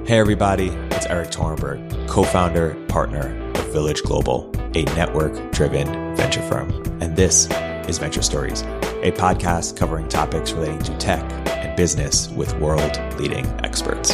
Hey everybody, it's Erik co-founder, partner of Village Global, a network-driven venture firm. And this is Venture Stories, a podcast covering topics relating to tech and business with world-leading experts.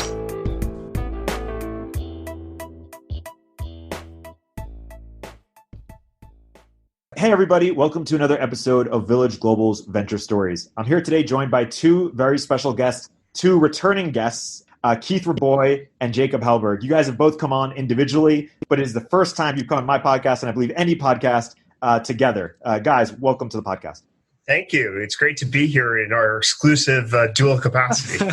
Hey everybody, welcome to another episode of Village Global's Venture Stories. I'm here today joined by two very special guests, two returning guests, Keith Rabois and Jacob Helberg. You guys have both come on individually, but it is the first time you've come on my podcast and I believe any podcast together. Guys, welcome to the podcast. Thank you. It's great to be here in our exclusive dual capacity.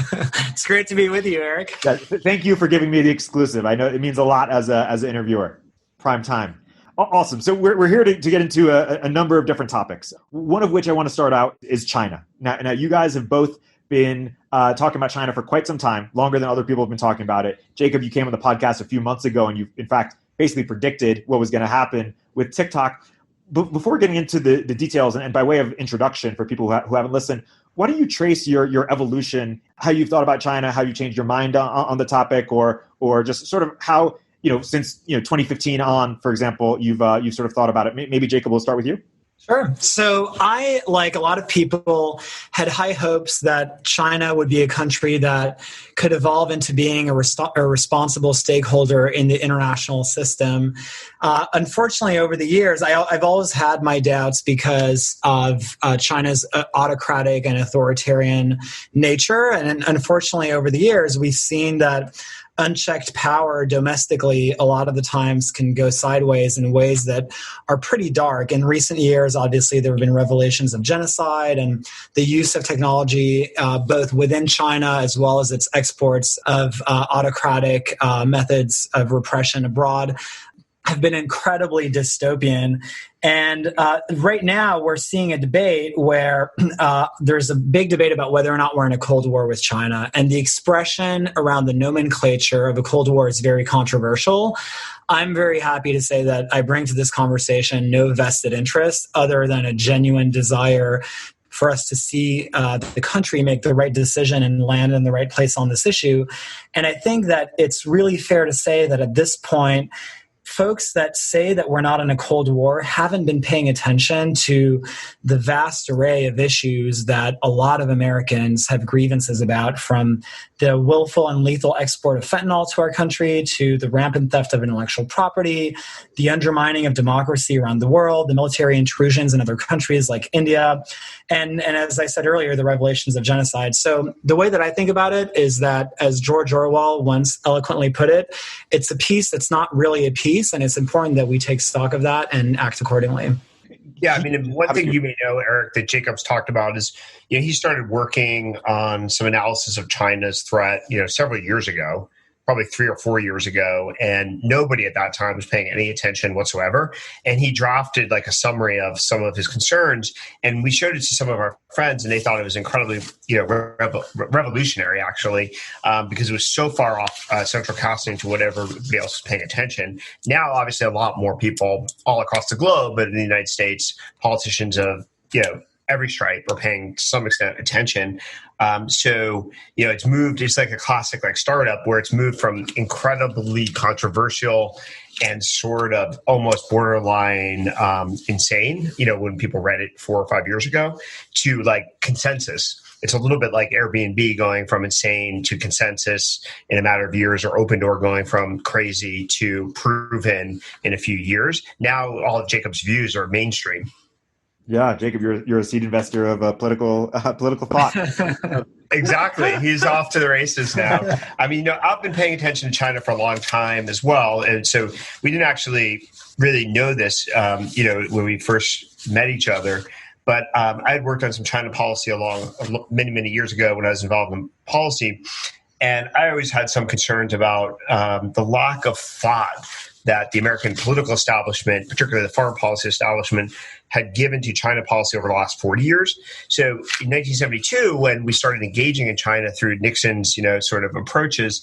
It's great to be with you, Erik. Yeah, thank you for giving me the exclusive. I know it means a lot as an interviewer. Prime time. Awesome. So we're here to get into a number of different topics. One of which I want to start out is China. Now you guys have both been talking about China for quite some time, longer than other people have been talking about it. Jacob, you came on the podcast a few months ago and you, in fact, basically predicted what was going to happen with TikTok. Before getting into the details, and by way of introduction for people who haven't listened, why don't you trace your evolution, how you've thought about China, how you changed your mind on the topic, or just sort of how, since 2015 on, for example, you've sort of thought about it. Maybe Jacob, we'll start with you. Sure. So I, like a lot of people, had high hopes that China would be a country that could evolve into being a responsible stakeholder in the international system. Unfortunately, over the years, I've always had my doubts because of China's autocratic and authoritarian nature. And unfortunately, over the years, we've seen that unchecked power domestically a lot of the times can go sideways in ways that are pretty dark. In recent years, obviously, there have been revelations of genocide and the use of technology both within China as well as its exports of autocratic methods of repression abroad have been incredibly dystopian. And right now we're seeing a debate where there's a big debate about whether or not we're in a Cold War with China. And the expression around the nomenclature of a Cold War is very controversial. I'm very happy to say that I bring to this conversation no vested interest other than a genuine desire for us to see the country make the right decision and land in the right place on this issue. And I think that it's really fair to say that at this point, folks that say that we're not in a Cold War haven't been paying attention to the vast array of issues that a lot of Americans have grievances about, from the willful and lethal export of fentanyl to our country, to the rampant theft of intellectual property, the undermining of democracy around the world, the military intrusions in other countries like India, and as I said earlier, the revelations of genocide. So the way that I think about it is that, as George Orwell once eloquently put it, it's a piece that's not really a piece, and it's important that we take stock of that and act accordingly. Yeah, I mean, one thing you may know, Erik, that Jacob's talked about is, he started working on some analysis of China's threat, several years ago, probably 3 or 4 years ago, and nobody at that time was paying any attention whatsoever. And he drafted like a summary of some of his concerns, and we showed it to some of our friends, and they thought it was incredibly, revolutionary, actually, because it was so far off central casting to whatever everybody else was paying attention. Now, obviously, a lot more people all across the globe, but in the United States, politicians of, every stripe are paying to some extent attention. So, it's moved, it's like a classic startup where it's moved from incredibly controversial and sort of almost borderline insane, when people read it 4 or 5 years ago, to consensus. It's a little bit like Airbnb going from insane to consensus in a matter of years, or Open Door going from crazy to proven in a few years. Now all of Jacob's views are mainstream. Yeah, Jacob, you're a seed investor of political thought. Exactly. He's off to the races now. I mean, I've been paying attention to China for a long time as well. And so we didn't actually really know this, when we first met each other. But I had worked on some China policy many, many years ago when I was involved in policy. And I always had some concerns about the lack of thought that the American political establishment, particularly the foreign policy establishment, had given to China policy over the last 40 years. So in 1972, when we started engaging in China through Nixon's, sort of approaches,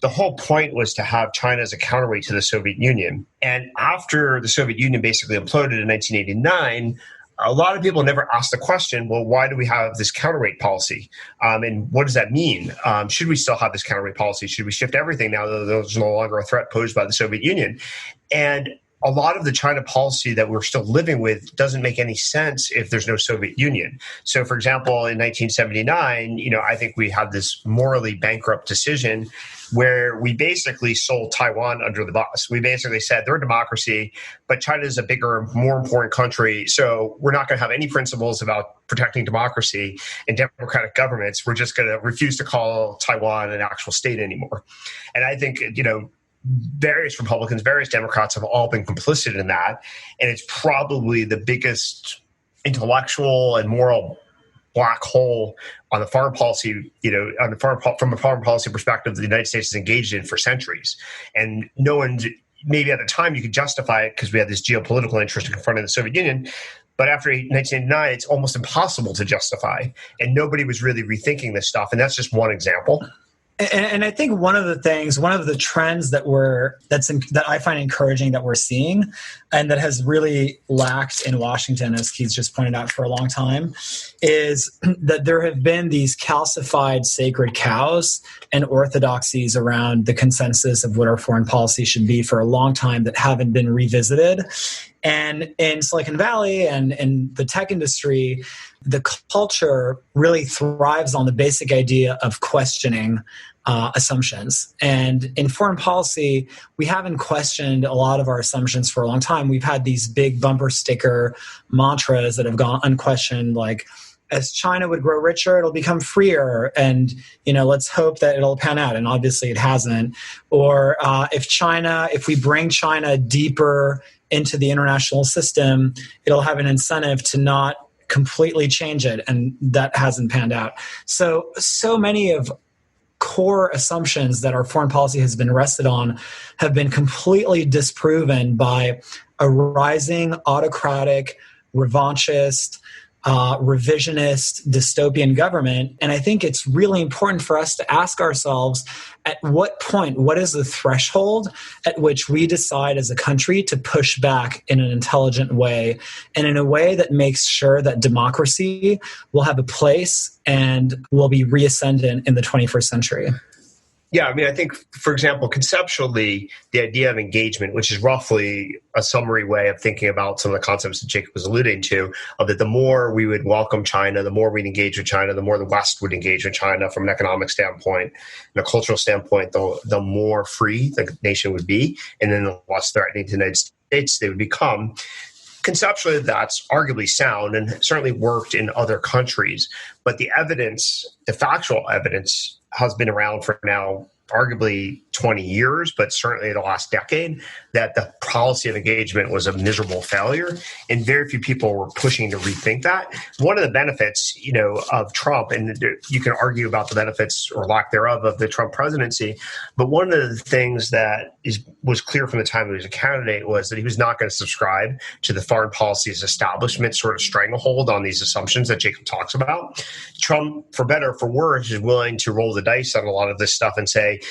the whole point was to have China as a counterweight to the Soviet Union. And after the Soviet Union basically imploded in 1989, a lot of people never ask the question, well, why do we have this counterweight policy? And what does that mean? Should we still have this counterweight policy? Should we shift everything now that there's no longer a threat posed by the Soviet Union? And a lot of the China policy that we're still living with doesn't make any sense if there's no Soviet Union. So, for example, in 1979, I think we had this morally bankrupt decision where we basically sold Taiwan under the bus. We basically said they're a democracy, but China is a bigger, more important country. So we're not going to have any principles about protecting democracy and democratic governments. We're just going to refuse to call Taiwan an actual state anymore. And I think, various Republicans, various Democrats have all been complicit in that. And it's probably the biggest intellectual and moral black hole on the foreign policy, from a foreign policy perspective, the United States has engaged in for centuries. And no one, maybe at the time you could justify it because we had this geopolitical interest in confronting the Soviet Union. But after 1989, it's almost impossible to justify. And nobody was really rethinking this stuff. And that's just one example. And I think one of the trends that I find encouraging that we're seeing, and that has really lacked in Washington, as Keith just pointed out for a long time, is that there have been these calcified sacred cows and orthodoxies around the consensus of what our foreign policy should be for a long time that haven't been revisited. And in Silicon Valley and in the tech industry, the culture really thrives on the basic idea of questioning assumptions. And in foreign policy, we haven't questioned a lot of our assumptions for a long time. We've had these big bumper sticker mantras that have gone unquestioned, like, as China would grow richer, it'll become freer, and let's hope that it'll pan out. And obviously, it hasn't. Or if we bring China deeper into the international system, it'll have an incentive to not completely change it, and that hasn't panned out. So many of core assumptions that our foreign policy has been rested on have been completely disproven by a rising autocratic, revanchist, revisionist, dystopian government. And I think it's really important for us to ask ourselves, at what point, what is the threshold at which we decide as a country to push back in an intelligent way, and in a way that makes sure that democracy will have a place and will be reascendant in the 21st century? Yeah, I think, for example, conceptually, the idea of engagement, which is roughly a summary way of thinking about some of the concepts that Jacob was alluding to, of that the more we would welcome China, the more we'd engage with China, the more the West would engage with China from an economic standpoint and a cultural standpoint, the more free the nation would be, and then the less threatening to the United States they would become. Conceptually, that's arguably sound and certainly worked in other countries. But the evidence, the factual evidence, has been around for now arguably 20 years, but certainly the last decade, that the policy of engagement was a miserable failure. And very few people were pushing to rethink that. One of the benefits, of Trump, and you can argue about the benefits or lack thereof of the Trump presidency, but one of the things that was clear from the time he was a candidate was that he was not going to subscribe to the foreign policy's establishment sort of stranglehold on these assumptions that Jacob talks about. Trump, for better or for worse, is willing to roll the dice on a lot of this stuff and say,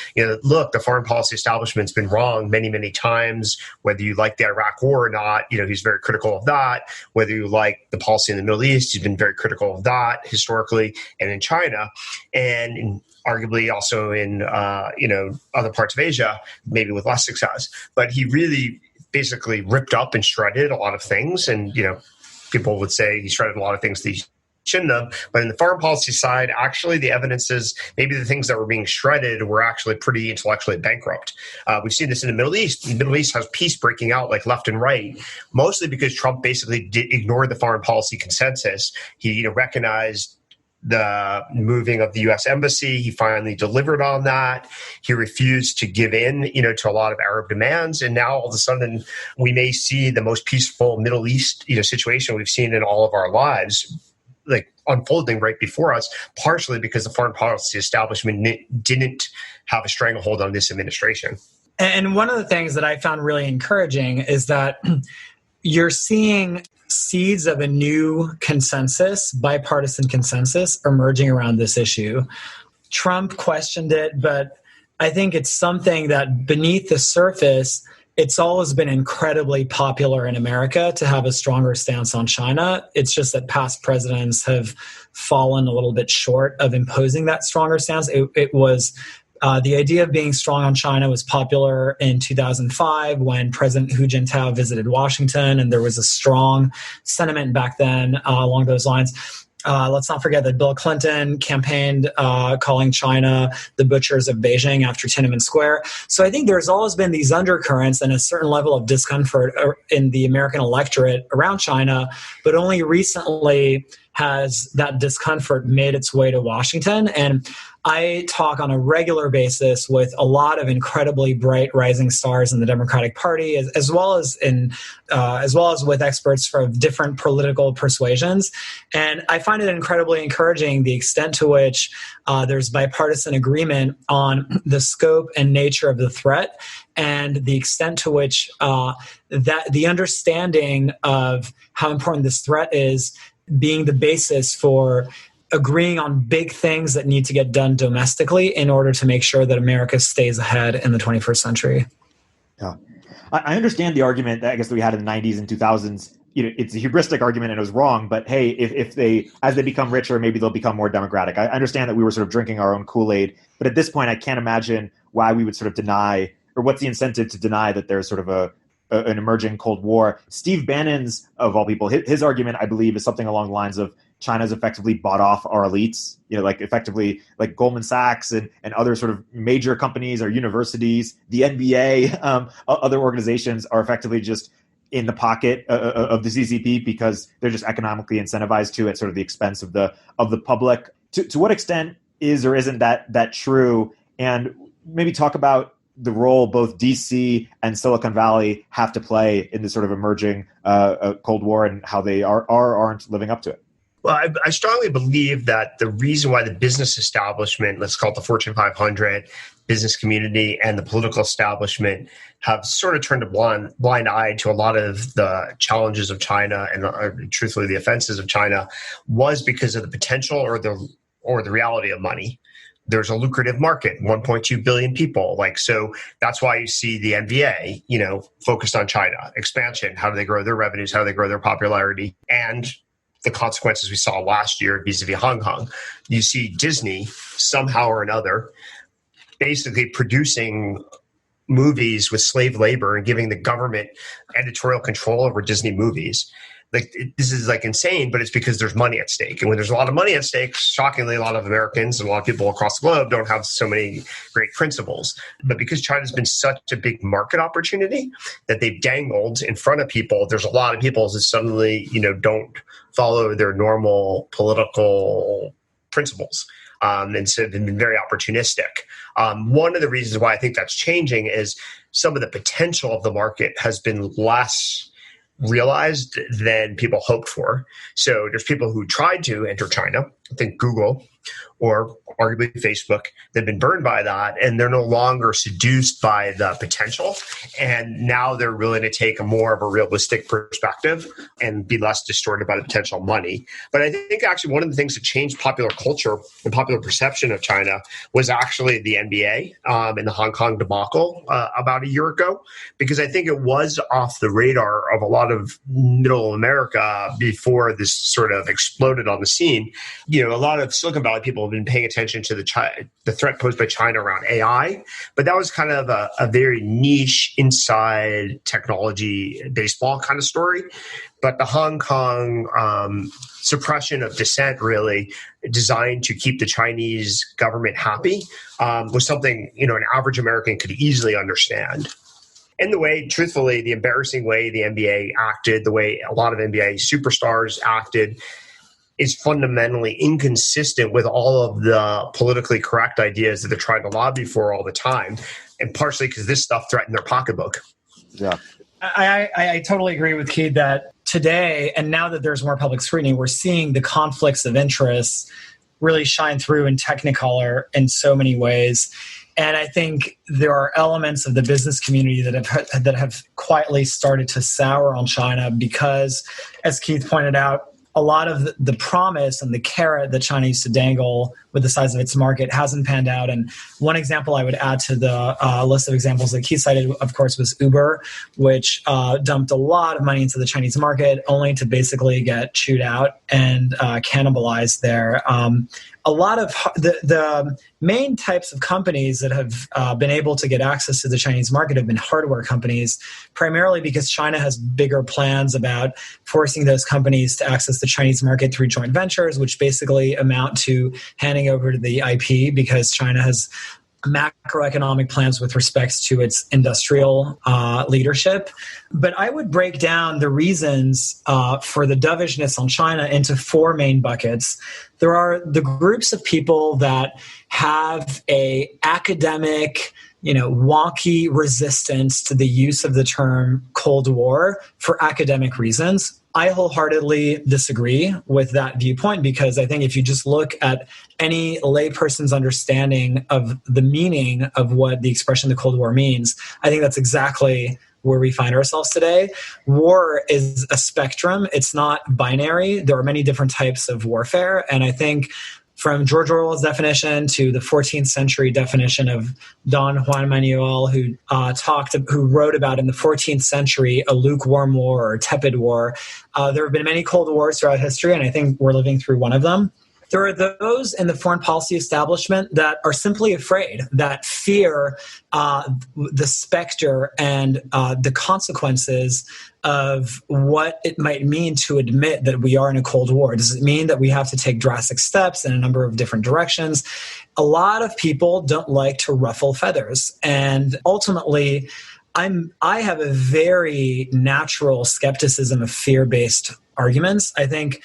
look, the foreign policy establishment's been wrong many, many times. Whether you like the Iraq War or not, he's very critical of that. Whether you like the policy in the Middle East, he's been very critical of that historically and in China, and arguably also in other parts of Asia, maybe with less success. But he really basically ripped up and shredded a lot of things, and people would say he shredded a lot of things that he shouldn't have. But in the foreign policy side, actually, the evidence is maybe the things that were being shredded were actually pretty intellectually bankrupt. We've seen this in the Middle East. The Middle East has peace breaking out like left and right, mostly because Trump basically ignored the foreign policy consensus. He recognized the moving of the U.S. embassy. He finally delivered on that. He refused to give in, to a lot of Arab demands. And now all of a sudden, we may see the most peaceful Middle East, situation we've seen in all of our lives, like unfolding right before us, partially because the foreign policy establishment didn't have a stranglehold on this administration. And one of the things that I found really encouraging is that you're seeing seeds of a new consensus, bipartisan consensus, emerging around this issue. Trump questioned it, but I think it's something that beneath the surface it's always been incredibly popular in America to have a stronger stance on China. It's just that past presidents have fallen a little bit short of imposing that stronger stance. It was the idea of being strong on China was popular in 2005 when President Hu Jintao visited Washington, and there was a strong sentiment back then along those lines. Let's not forget that Bill Clinton campaigned calling China the butchers of Beijing after Tiananmen Square. So I think there's always been these undercurrents and a certain level of discomfort in the American electorate around China, but only recently has that discomfort made its way to Washington. And I talk on a regular basis with a lot of incredibly bright rising stars in the Democratic Party, as well as with experts from different political persuasions. And I find it incredibly encouraging the extent to which there's bipartisan agreement on the scope and nature of the threat, and the extent to which that the understanding of how important this threat is being the basis for agreeing on big things that need to get done domestically in order to make sure that America stays ahead in the 21st century. Yeah, I understand the argument that I guess that we had in the 90s and 2000s. It's a hubristic argument and it was wrong, but hey, if they, as they become richer, maybe they'll become more democratic. I understand that we were sort of drinking our own Kool-Aid, but at this point, I can't imagine why we would sort of deny, or what's the incentive to deny that there's sort of an emerging Cold War. Steve Bannon's, of all people, his argument, I believe, is something along the lines of China's effectively bought off our elites, like effectively like Goldman Sachs and other sort of major companies or universities, the NBA, other organizations are effectively just in the pocket of the CCP because they're just economically incentivized to at sort of the expense of the public. To what extent is or isn't that true? And maybe talk about the role both DC and Silicon Valley have to play in this sort of emerging Cold War and how they aren't living up to it. Well, I strongly believe that the reason why the business establishment, let's call it the Fortune 500, business community, and the political establishment have sort of turned a blind eye to a lot of the challenges of China and truthfully the offenses of China was because of the potential or the reality of money. There's a lucrative market, 1.2 billion people. So that's why you see the NBA, focused on China, expansion, how do they grow their revenues, how do they grow their popularity, and the consequences we saw last year vis-a-vis Hong Kong. You see Disney somehow or another basically producing movies with slave labor and giving the government editorial control over Disney movies. This is insane, but it's because there's money at stake. And when there's a lot of money at stake, shockingly, a lot of Americans and a lot of people across the globe don't have so many great principles. But because China's been such a big market opportunity that they've dangled in front of people, there's a lot of people that suddenly, don't follow their normal political principles. And so they've been very opportunistic. One of the reasons why I think that's changing is some of the potential of the market has been less realized than people hoped for. So there's people who tried to enter China, I think Google or arguably Facebook, they've been burned by that and they're no longer seduced by the potential. And now they're willing to take a more of a realistic perspective and be less distorted by the potential money. But I think actually one of the things that changed popular culture and popular perception of China was actually the NBA and the Hong Kong debacle about a year ago, because I think it was off the radar of a lot of middle America before this sort of exploded on the scene. A lot of Silicon Valley people have been paying attention to the threat posed by China around AI, but that was kind of a very niche inside technology baseball kind of story. But the Hong Kong suppression of dissent, really designed to keep the Chinese government happy, was something an average American could easily understand. And the way, truthfully, the embarrassing way the NBA acted, the way a lot of NBA superstars acted, is fundamentally inconsistent with all of the politically correct ideas that they're trying to lobby for all the time, and partially because this stuff threatened their pocketbook. Yeah, I totally agree with Keith that today, and now that there's more public scrutiny, we're seeing the conflicts of interest really shine through in Technicolor in so many ways. And I think there are elements of the business community that have quietly started to sour on China because, as Keith pointed out, a lot of the promise and the carrot that China used to dangle with the size of its market hasn't panned out. And one example I would add to the list of examples that he cited, of course, was Uber, which dumped a lot of money into the Chinese market only to basically get chewed out and cannibalized there. A lot of the main types of companies that have been able to get access to the Chinese market have been hardware companies, primarily because China has bigger plans about forcing those companies to access the Chinese market through joint ventures, which basically amount to handing over to the IP because China has macroeconomic plans with respect to its industrial leadership. But I would break down the reasons for the dovishness on China into four main buckets. There are the groups of people that have a academic, wonky resistance to the use of the term Cold War for academic reasons. I wholeheartedly disagree with that viewpoint because I think if you just look at any layperson's understanding of the meaning of what the expression the Cold War means, I think that's exactly where we find ourselves today. War is a spectrum. It's not binary. There are many different types of warfare. And I think from George Orwell's definition to the 14th century definition of Don Juan Manuel, who wrote about in the 14th century a lukewarm war or tepid war. There have been many Cold Wars throughout history, and I think we're living through one of them. There are those in the foreign policy establishment that are simply afraid, that fear the specter and the consequences of what it might mean to admit that we are in a Cold War. Does it mean that we have to take drastic steps in a number of different directions? A lot of people don't like to ruffle feathers. And ultimately, I have a very natural skepticism of fear-based arguments. I think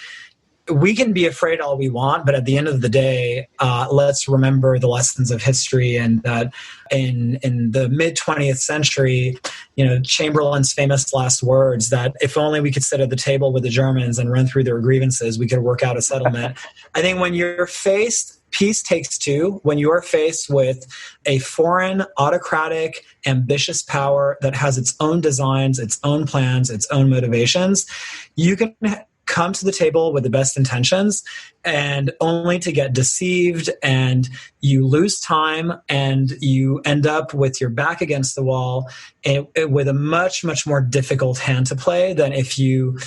we can be afraid all we want, but at the end of the day, let's remember the lessons of history, and that in the mid-20th century, Chamberlain's famous last words that if only we could sit at the table with the Germans and run through their grievances, we could work out a settlement. I think when you're faced, peace takes two. When you are faced with a foreign, autocratic, ambitious power that has its own designs, its own plans, its own motivations, you can come to the table with the best intentions and only to get deceived, and you lose time and you end up with your back against the wall and with a much, much more difficult hand to play than if you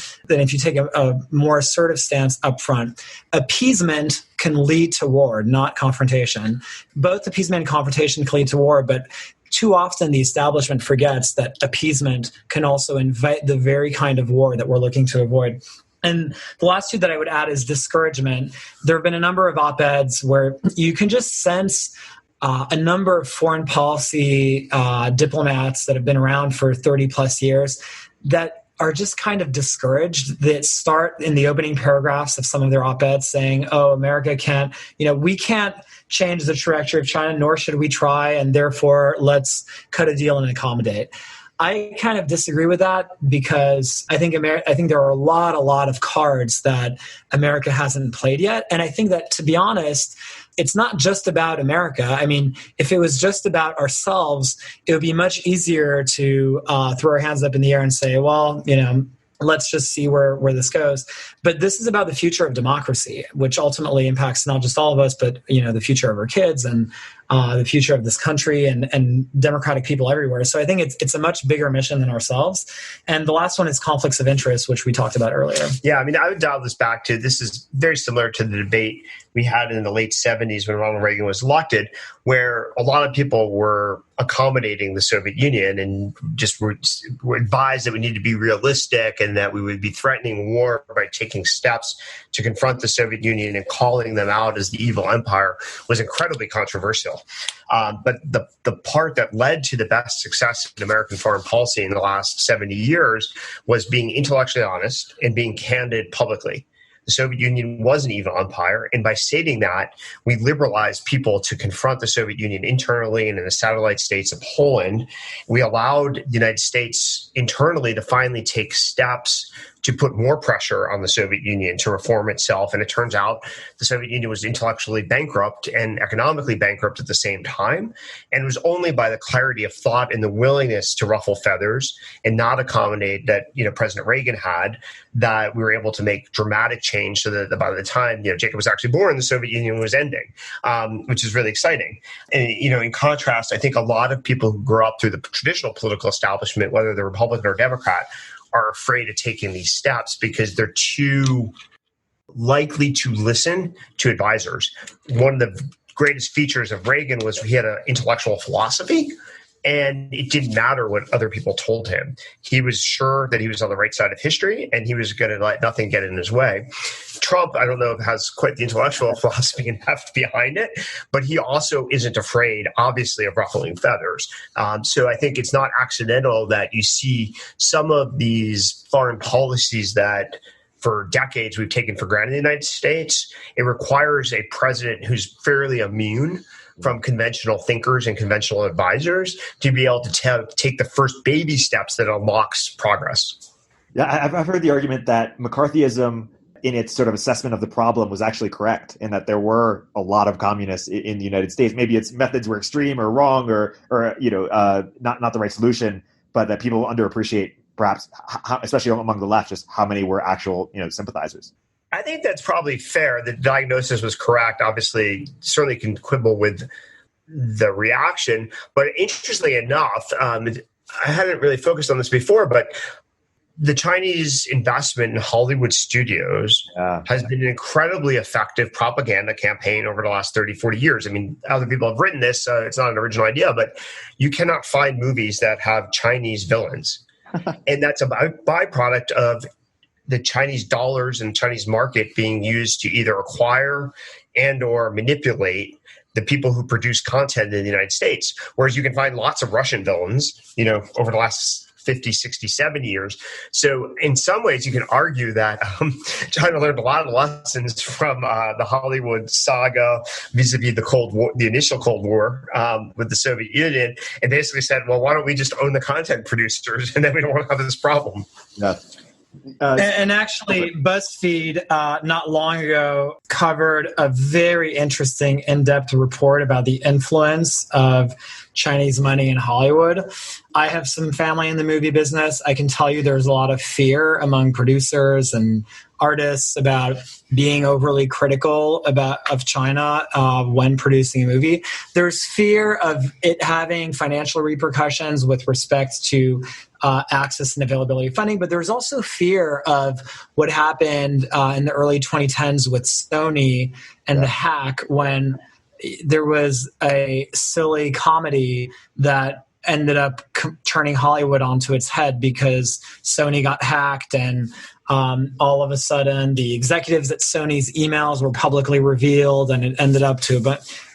take a more assertive stance up front. Appeasement can lead to war, not confrontation. Both appeasement and confrontation can lead to war, but too often the establishment forgets that appeasement can also invite the very kind of war that we're looking to avoid. And the last two that I would add is discouragement. There have been a number of op-eds where you can just sense a number of foreign policy diplomats that have been around for 30 plus years that are just kind of discouraged, that start in the opening paragraphs of some of their op-eds saying, oh, America can't, we can't change the trajectory of China, nor should we try, and therefore let's cut a deal and accommodate. I kind of disagree with that because I think there are a lot of cards that America hasn't played yet. And I think that, to be honest, it's not just about America. I mean, if it was just about ourselves, it would be much easier to throw our hands up in the air and say, well, let's just see where this goes. But this is about the future of democracy, which ultimately impacts not just all of us, but the future of our kids and the future of this country and democratic people everywhere. So I think it's a much bigger mission than ourselves. And the last one is conflicts of interest, which we talked about earlier. Yeah, I mean, I would dial this back to, this is very similar to the debate we had in the late 70s when Ronald Reagan was elected, where a lot of people were accommodating the Soviet Union and just were advised that we need to be realistic and that we would be threatening war by taking steps to confront the Soviet Union and calling them out as the evil empire was incredibly controversial. But the part that led to the best success in American foreign policy in the last 70 years was being intellectually honest and being candid publicly. The Soviet Union was an evil empire, and by stating that, we liberalized people to confront the Soviet Union internally and in the satellite states of Poland. We allowed the United States internally to finally take steps to put more pressure on the Soviet Union to reform itself. And it turns out the Soviet Union was intellectually bankrupt and economically bankrupt at the same time. And it was only by the clarity of thought and the willingness to ruffle feathers and not accommodate that, President Reagan had, that we were able to make dramatic change so that by the time, Jacob was actually born, the Soviet Union was ending, which is really exciting. And, in contrast, I think a lot of people who grew up through the traditional political establishment, whether they're Republican or Democrat, are afraid of taking these steps because they're too likely to listen to advisors. One of the greatest features of Reagan was he had an intellectual philosophy, and it didn't matter what other people told him. He was sure that he was on the right side of history, and he was going to let nothing get in his way. Trump, I don't know if has quite the intellectual philosophy and heft behind it, but he also isn't afraid, obviously, of ruffling feathers. So I think it's not accidental that you see some of these foreign policies that for decades we've taken for granted in the United States. It requires a president who's fairly immune from conventional thinkers and conventional advisors to be able to take the first baby steps that unlocks progress. Yeah, I've heard the argument that McCarthyism in its sort of assessment of the problem was actually correct, and that there were a lot of communists in the United States. Maybe its methods were extreme or wrong or not the right solution, but that people underappreciate perhaps, especially among the left, just how many were actual sympathizers. I think that's probably fair. The diagnosis was correct. Obviously, certainly can quibble with the reaction. But interestingly enough, I hadn't really focused on this before, but the Chinese investment in Hollywood studios has been an incredibly effective propaganda campaign over the last 30, 40 years. I mean, other people have written this. It's not an original idea, but you cannot find movies that have Chinese villains. And that's a byproduct of the Chinese dollars and Chinese market being used to either acquire and or manipulate the people who produce content in the United States. Whereas you can find lots of Russian villains, over the last 50, 60, 70 years. So in some ways, you can argue that China learned a lot of lessons from the Hollywood saga vis-a-vis the Cold War, the initial Cold War with the Soviet Union, and basically said, well, why don't we just own the content producers, and then we don't want to have this problem. Yeah. And actually, BuzzFeed not long ago covered a very interesting in-depth report about the influence of Chinese money in Hollywood. I have some family in the movie business. I can tell you there's a lot of fear among producers and artists about being overly critical of China when producing a movie. There's fear of it having financial repercussions with respect to access and availability of funding, but there's also fear of what happened in the early 2010s with Sony and the hack, when there was a silly comedy that ended up turning Hollywood onto its head because Sony got hacked, and all of a sudden the executives at Sony's emails were publicly revealed, and it ended up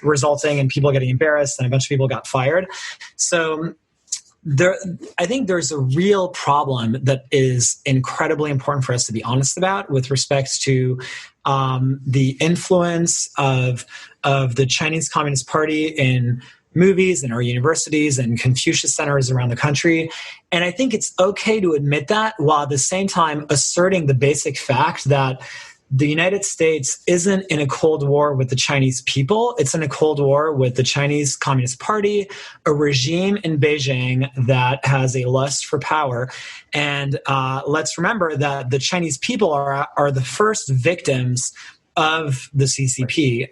resulting in people getting embarrassed, and a bunch of people got fired. So I think there's a real problem that is incredibly important for us to be honest about with respect to the influence of the Chinese Communist Party in movies and our universities and Confucius centers around the country. And I think it's okay to admit that while at the same time asserting the basic fact that the United States isn't in a Cold War with the Chinese people. It's in a Cold War with the Chinese Communist Party, a regime in Beijing that has a lust for power. And let's remember that the Chinese people are the first victims of the CCP.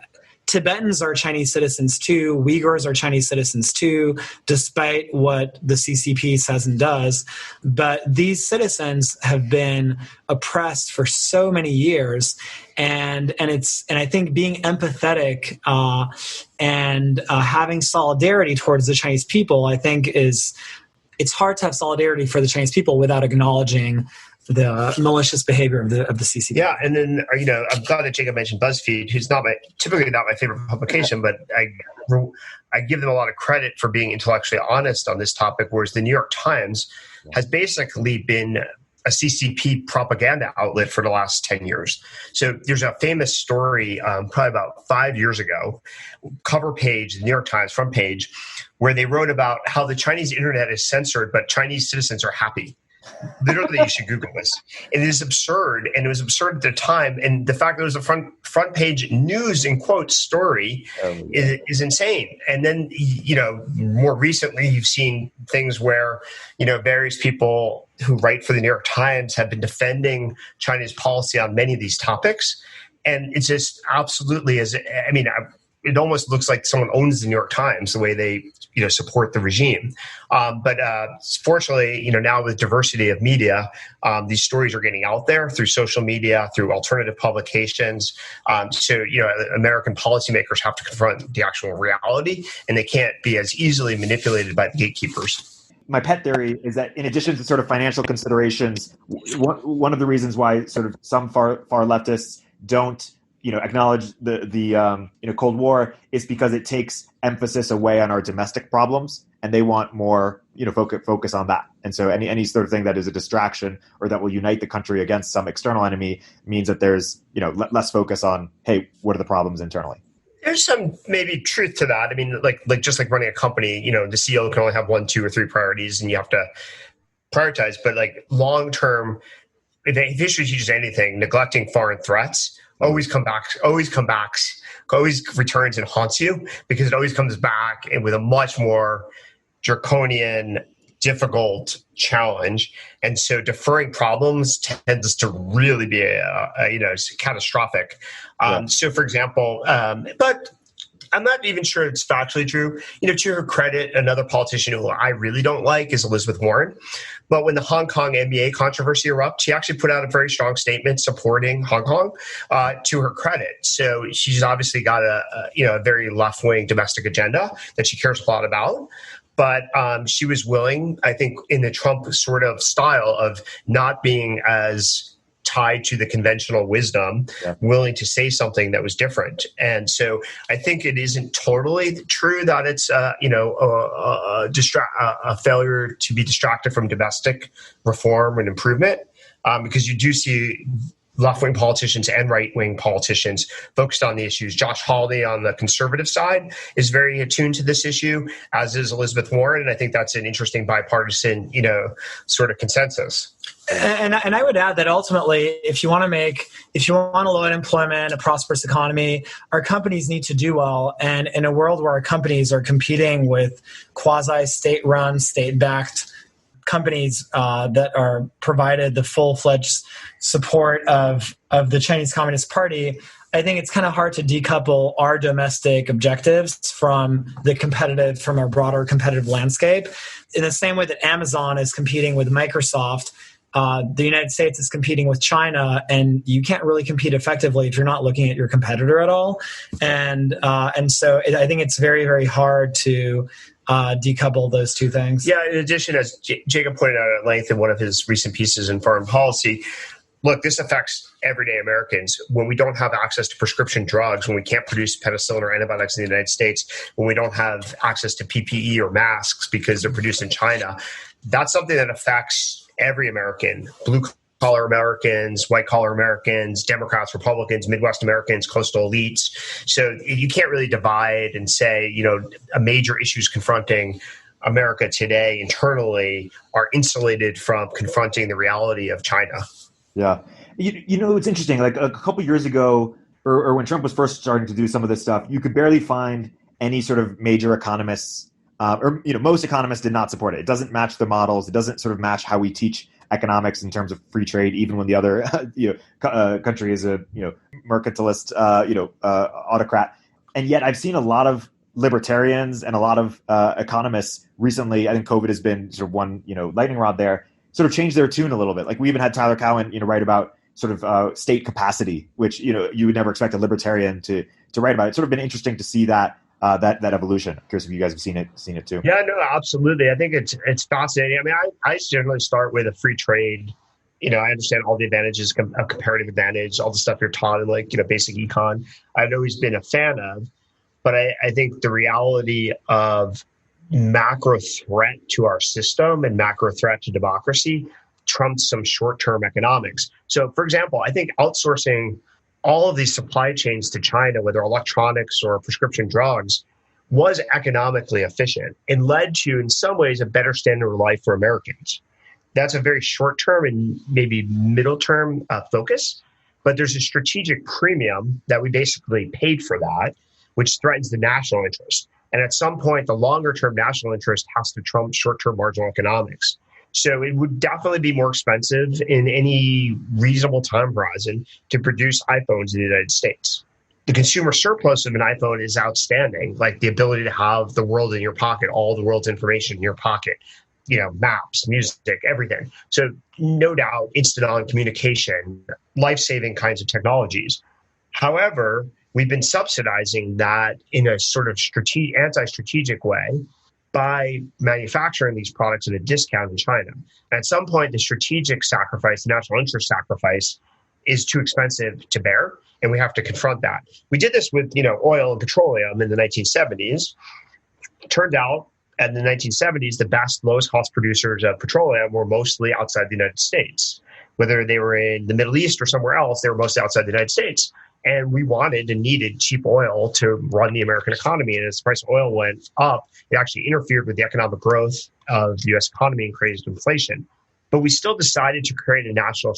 Tibetans are Chinese citizens too. Uyghurs are Chinese citizens too, despite what the CCP says and does. But these citizens have been oppressed for so many years, and I think being empathetic and having solidarity towards the Chinese people, I think it's hard to have solidarity for the Chinese people without acknowledging the malicious behavior of the CCP. Yeah, and then I'm glad that Jacob mentioned BuzzFeed, who's typically not my favorite publication, but I give them a lot of credit for being intellectually honest on this topic, whereas the New York Times has basically been a CCP propaganda outlet for the last 10 years. So there's a famous story probably about 5 years ago, cover page, the New York Times front page, where they wrote about how the Chinese internet is censored, but Chinese citizens are happy. Literally, you should Google this. It is absurd, and it was absurd at the time. And the fact that it was a front page news in quotes story is insane. And then, more recently, you've seen things where, various people who write for the New York Times have been defending Chinese policy on many of these topics. And it's just absolutely it almost looks like someone owns the New York Times the way they, support the regime. But fortunately, now with diversity of media, these stories are getting out there through social media, through alternative publications. So, American policymakers have to confront the actual reality, and they can't be as easily manipulated by the gatekeepers. My pet theory is that in addition to sort of financial considerations, one of the reasons why sort of some far leftists don't acknowledge the Cold War is because it takes emphasis away on our domestic problems, and they want more focus on that. And so any sort of thing that is a distraction or that will unite the country against some external enemy means that there's less focus on, hey, what are the problems internally? There's some maybe truth to that. I mean, like just like running a company, the CEO can only have 1, 2, or 3 priorities, and you have to prioritize. But like long term, if history teaches anything, neglecting foreign threats always returns and haunts you, because it always comes back and with a much more draconian, difficult challenge. And so deferring problems tends to really be catastrophic. So for example, but I'm not even sure it's factually true. To her credit, another politician who I really don't like is Elizabeth Warren. But when the Hong Kong NBA controversy erupted, she actually put out a very strong statement supporting Hong Kong, to her credit. So she's obviously got a very left-wing domestic agenda that she cares a lot about. But she was willing, I think, in the Trump sort of style of not being as tied to the conventional wisdom, willing to say something that was different. And so I think it isn't totally true that it's a failure to be distracted from domestic reform and improvement, because you do see left-wing politicians and right-wing politicians focused on the issues. Josh Hawley on the conservative side is very attuned to this issue, as is Elizabeth Warren. And I think that's an interesting bipartisan, sort of consensus. And I would add that ultimately, if you want a low unemployment, a prosperous economy, our companies need to do well. And in a world where our companies are competing with quasi-state-run, state-backed companies that are provided the full-fledged support of the Chinese Communist Party, I think it's kind of hard to decouple our domestic objectives from our broader competitive landscape. In the same way that Amazon is competing with Microsoft, the United States is competing with China, and you can't really compete effectively if you're not looking at your competitor at all. And so I think it's very, very hard to decouple those two things. Yeah, in addition, as Jacob pointed out at length in one of his recent pieces in Foreign Policy, look, this affects everyday Americans. When we don't have access to prescription drugs, when we can't produce penicillin or antibiotics in the United States, when we don't have access to PPE or masks because they're produced in China, that's something that affects every American, blue-collar Americans, white-collar Americans, Democrats, Republicans, Midwest Americans, coastal elites. So you can't really divide and say, a major issues confronting America today internally are insulated from confronting the reality of China. Yeah. It's interesting. Like a couple years ago, or when Trump was first starting to do some of this stuff, you could barely find any sort of major economists, most economists did not support it. It doesn't match the models. It doesn't sort of match how we teach economics in terms of free trade, even when the other country is a mercantilist autocrat. And yet I've seen a lot of libertarians and a lot of economists recently. I think COVID has been sort of one lightning rod there, sort of change their tune a little bit. Like we even had Tyler Cowen write about sort of state capacity, which you would never expect a libertarian to write about. It's sort of been interesting to see that evolution. I'm curious if you guys have seen it too. Yeah, no, absolutely. I think it's fascinating. I mean, I generally start with a free trade. I understand all the advantages of comparative advantage, all the stuff you're taught in basic econ. I've always been a fan of, but I think the reality of macro threat to our system and macro threat to democracy trumps some short-term economics. So, for example, I think outsourcing all of these supply chains to China, whether electronics or prescription drugs, was economically efficient and led to, in some ways, a better standard of life for Americans. That's a very short-term and maybe middle-term focus. But there's a strategic premium that we basically paid for that, which threatens the national interest. And at some point, the longer-term national interest has to trump short-term marginal economics. So it would definitely be more expensive in any reasonable time horizon to produce iPhones in the United States. The consumer surplus of an iPhone is outstanding, like the ability to have the world in your pocket, all the world's information in your pocket, maps, music, everything. So no doubt, instant on communication, life-saving kinds of technologies. However, we've been subsidizing that in a sort of anti-strategic way by manufacturing these products at a discount in China. And at some point, the strategic sacrifice, the national interest sacrifice, is too expensive to bear, and we have to confront that. We did this with, oil and petroleum in the 1970s. It turned out, in the 1970s, the best, lowest cost producers of petroleum were mostly outside the United States. Whether they were in the Middle East or somewhere else, they were mostly outside the United States. And we wanted and needed cheap oil to run the American economy. And as the price of oil went up, it actually interfered with the economic growth of the U.S. economy and created inflation. But we still decided to create a national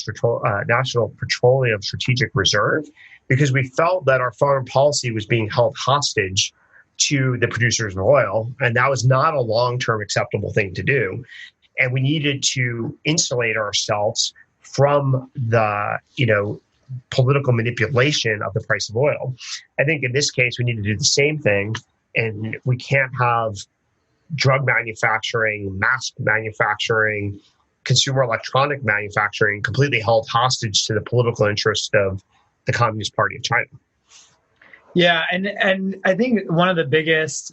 petroleum strategic reserve because we felt that our foreign policy was being held hostage to the producers of oil. And that was not a long-term acceptable thing to do. And we needed to insulate ourselves from the, political manipulation of the price of oil. I think in this case, we need to do the same thing. And we can't have drug manufacturing, mask manufacturing, consumer electronic manufacturing completely held hostage to the political interest of the Communist Party of China. Yeah, and I think one of the biggest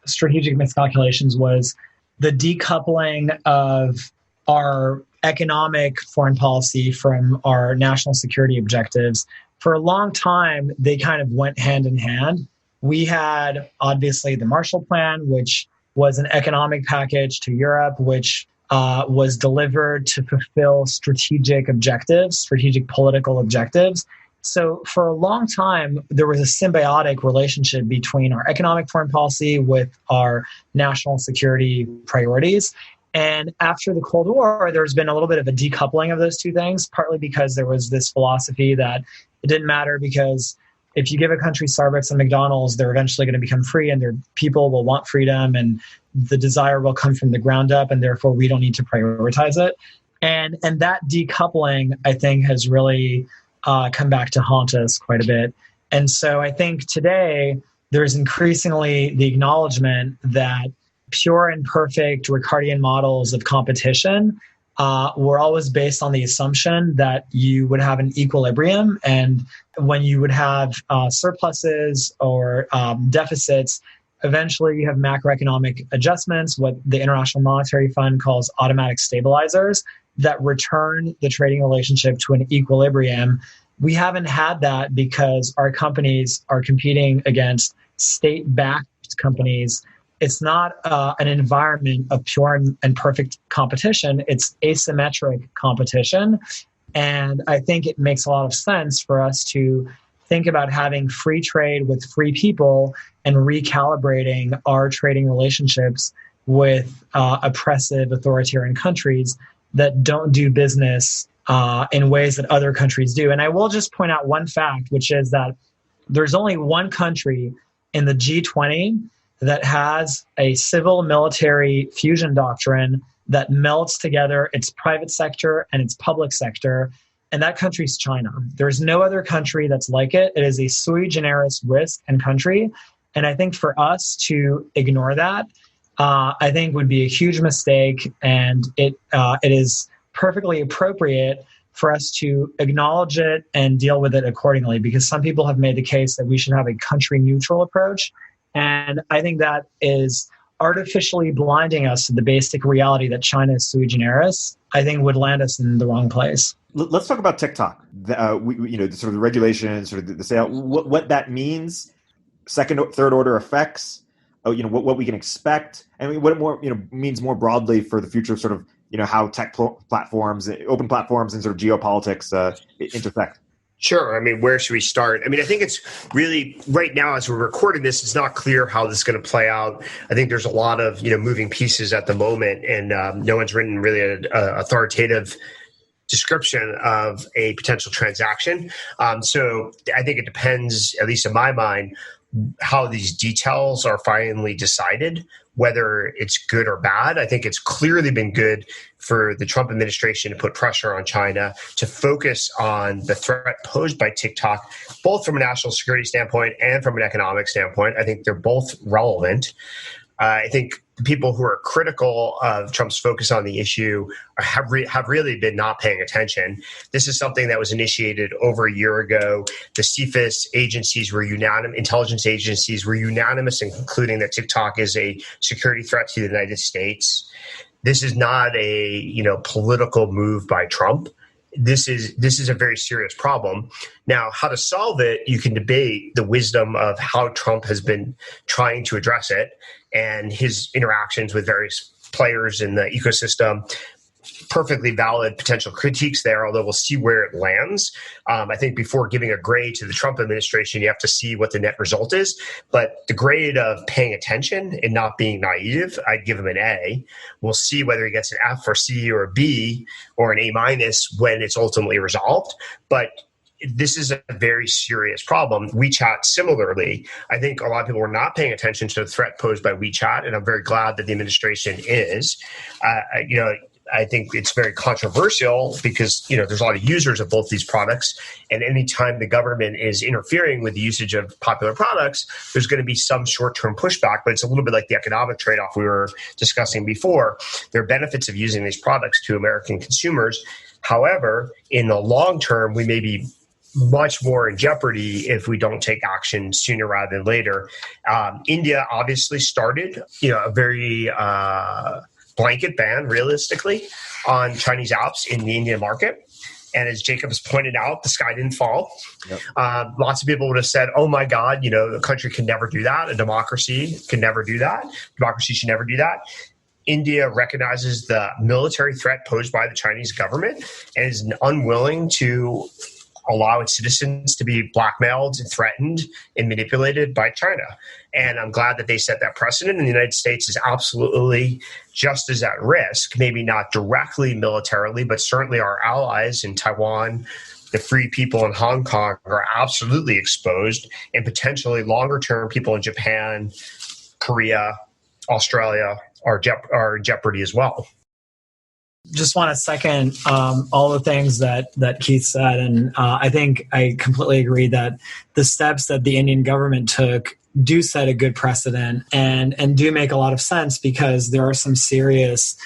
strategic miscalculations, was the decoupling of our economic foreign policy from our national security objectives. For a long time, they kind of went hand in hand. We had, obviously, the Marshall Plan, which was an economic package to Europe, which was delivered to fulfill strategic political objectives. So for a long time, there was a symbiotic relationship between our economic foreign policy with our national security priorities. And after the Cold War, there's been a little bit of a decoupling of those two things, partly because there was this philosophy that it didn't matter because if you give a country Starbucks and McDonald's, they're eventually going to become free and their people will want freedom and the desire will come from the ground up, and therefore we don't need to prioritize it. And that decoupling, I think, has really come back to haunt us quite a bit. And so I think today there's increasingly the acknowledgement that pure and perfect Ricardian models of competition were always based on the assumption that you would have an equilibrium. And when you would have surpluses or deficits, eventually you have macroeconomic adjustments, what the International Monetary Fund calls automatic stabilizers, that return the trading relationship to an equilibrium. We haven't had that because our companies are competing against state-backed companies. It's not an environment of pure and perfect competition. It's asymmetric competition. And I think it makes a lot of sense for us to think about having free trade with free people and recalibrating our trading relationships with oppressive authoritarian countries that don't do business in ways that other countries do. And I will just point out one fact, which is that there's only one country in the G20 that has a civil-military fusion doctrine that melts together its private sector and its public sector, and that country is China. There's no other country that's like it. It is a sui generis risk and country, and I think for us to ignore that, I think would be a huge mistake, and it is perfectly appropriate for us to acknowledge it and deal with it accordingly, because some people have made the case that we should have a country-neutral approach. And I think that is artificially blinding us to the basic reality that China is sui generis, I think would land us in the wrong place. Let's talk about TikTok. The sort of the regulation, sort of the sale, what that means, second, third order effects, what we can expect, and what it more means more broadly for the future of sort of how tech platforms, open platforms, and sort of geopolitics intersect. Sure. I mean, where should we start? I mean, I think it's really right now as we're recording this, it's not clear how this is going to play out. I think there's a lot of moving pieces at the moment, and no one's written really an authoritative description of a potential transaction. So I think it depends, at least in my mind, how these details are finally decided, whether it's good or bad. I think it's clearly been good for the Trump administration to put pressure on China to focus on the threat posed by TikTok, both from a national security standpoint and from an economic standpoint. I think they're both relevant. I think people who are critical of Trump's focus on the issue have really been not paying attention. This is something that was initiated over a year ago. The CSIS agencies were unanimous, intelligence agencies were unanimous in concluding that TikTok is a security threat to the United States. This is not a political move by Trump. This is a very serious problem. Now, how to solve it, you can debate the wisdom of how Trump has been trying to address it and his interactions with various players in the ecosystem. Perfectly valid potential critiques there, although we'll see where it lands. I think before giving a grade to the Trump administration, you have to see what the net result is. But the grade of paying attention and not being naive, I'd give him an A. We'll see whether he gets an F or C or a B or an A- when it's ultimately resolved. But this is a very serious problem. WeChat, similarly, I think a lot of people were not paying attention to the threat posed by WeChat, and I'm very glad that the administration is. I think it's very controversial because, there's a lot of users of both these products. And anytime the government is interfering with the usage of popular products, there's going to be some short-term pushback. But it's a little bit like the economic trade-off we were discussing before. There are benefits of using these products to American consumers. However, in the long term, we may be much more in jeopardy if we don't take action sooner rather than later. India obviously started, a very blanket ban, realistically, on Chinese apps in the Indian market. And as Jacob has pointed out, the sky didn't fall. Yep. Lots of people would have said, oh my God, a country can never do that. A democracy can never do that. Democracy should never do that. India recognizes the military threat posed by the Chinese government and is unwilling to allow its citizens to be blackmailed and threatened and manipulated by China. And I'm glad that they set that precedent. And the United States is absolutely just as at risk, maybe not directly militarily, but certainly our allies in Taiwan, the free people in Hong Kong are absolutely exposed, and potentially longer term people in Japan, Korea, Australia are in jeopardy as well. Just want to second all the things that Keith said. And I think I completely agree that the steps that the Indian government took do set a good precedent and do make a lot of sense, because there are some serious,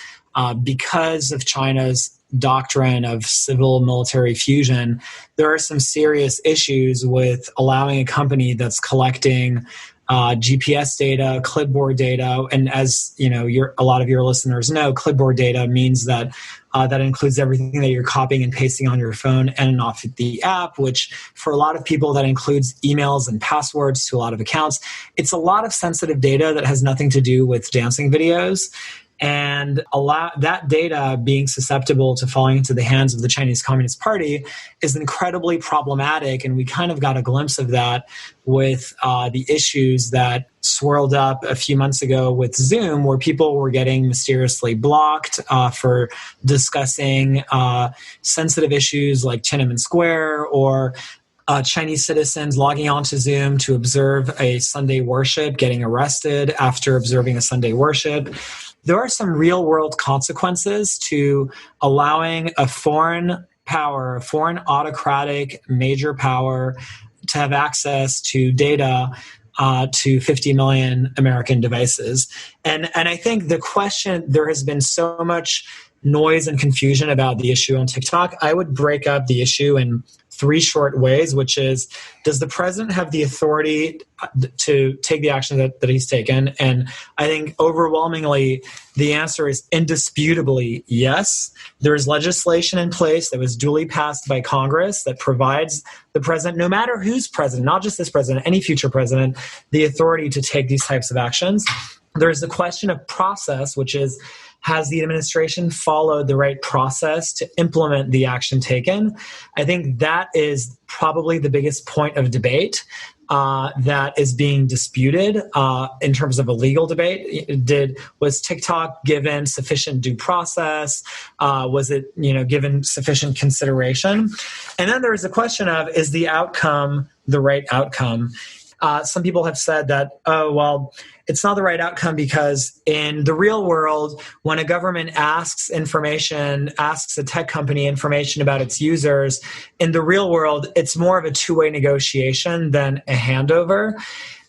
because of China's doctrine of civil military fusion, there are some serious issues with allowing a company that's collecting GPS data, clipboard data, and as a lot of your listeners know, clipboard data means that that includes everything that you're copying and pasting on your phone and off the app, which for a lot of people that includes emails and passwords to a lot of accounts. It's a lot of sensitive data that has nothing to do with dancing videos. And that data being susceptible to falling into the hands of the Chinese Communist Party is incredibly problematic. And we kind of got a glimpse of that with the issues that swirled up a few months ago with Zoom, where people were getting mysteriously blocked for discussing sensitive issues like Tiananmen Square, or Chinese citizens logging onto Zoom to observe a Sunday worship, getting arrested after observing a Sunday worship. There are some real-world consequences to allowing a foreign power, a foreign autocratic major power, to have access to data to 50 million American devices. And I think the question, there has been so much noise and confusion about the issue on TikTok. I would break up the issue in three short ways, which is, does the president have the authority to take the action that he's taken? And I think overwhelmingly, the answer is indisputably yes. There is legislation in place that was duly passed by Congress that provides the president, no matter who's president, not just this president, any future president, the authority to take these types of actions. There's the question of process, which is, has the administration followed the right process to implement the action taken? I think that is probably the biggest point of debate that is being disputed in terms of a legal debate. Was TikTok given sufficient due process? Was it given sufficient consideration? And then there's the question of, is the outcome the right outcome? Some people have said that, it's not the right outcome because in the real world, when a government asks a tech company information about its users, in the real world, it's more of a two-way negotiation than a handover.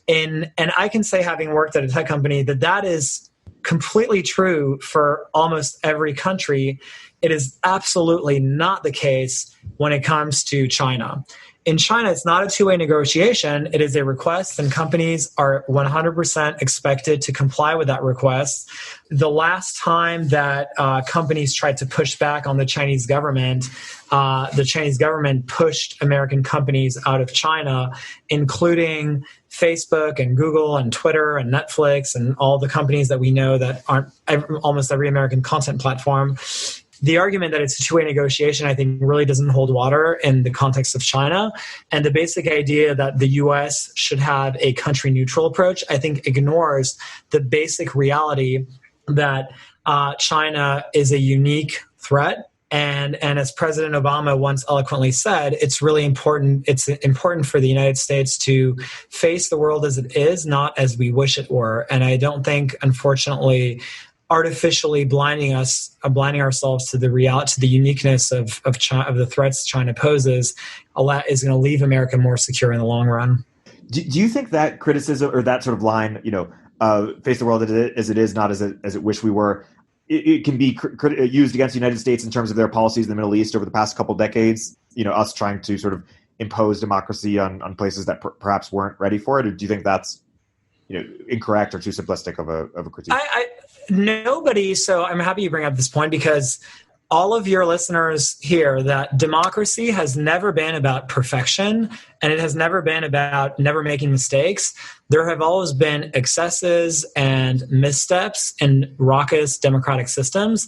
And I can say, having worked at a tech company, that is completely true for almost every country. It is absolutely not the case when it comes to China. In China, it's not a two-way negotiation. It is a request, and companies are 100% expected to comply with that request. The last time that companies tried to push back on the Chinese government pushed American companies out of China, including Facebook and Google and Twitter and Netflix and all the companies that we know that aren't almost every American content platform. The argument that it's a two-way negotiation, I think, really doesn't hold water in the context of China. And the basic idea that the U.S. should have a country-neutral approach, I think, ignores the basic reality that China is a unique threat. And as President Obama once eloquently said, it's really important. It's important for the United States to face the world as it is, not as we wish it were. And I don't think, unfortunately, artificially blinding ourselves to the reality, to the uniqueness of the threats China poses, is going to leave America more secure in the long run. Do you think that criticism, or that sort of line, face the world as it is, not as it wish we were, it can be used against the United States in terms of their policies in the Middle East over the past couple decades? Us trying to sort of impose democracy on places that perhaps weren't ready for it. Or do you think that's incorrect or too simplistic of a critique? Nobody. So I'm happy you bring up this point, because all of your listeners hear that democracy has never been about perfection, and it has never been about never making mistakes. There have always been excesses and missteps in raucous democratic systems.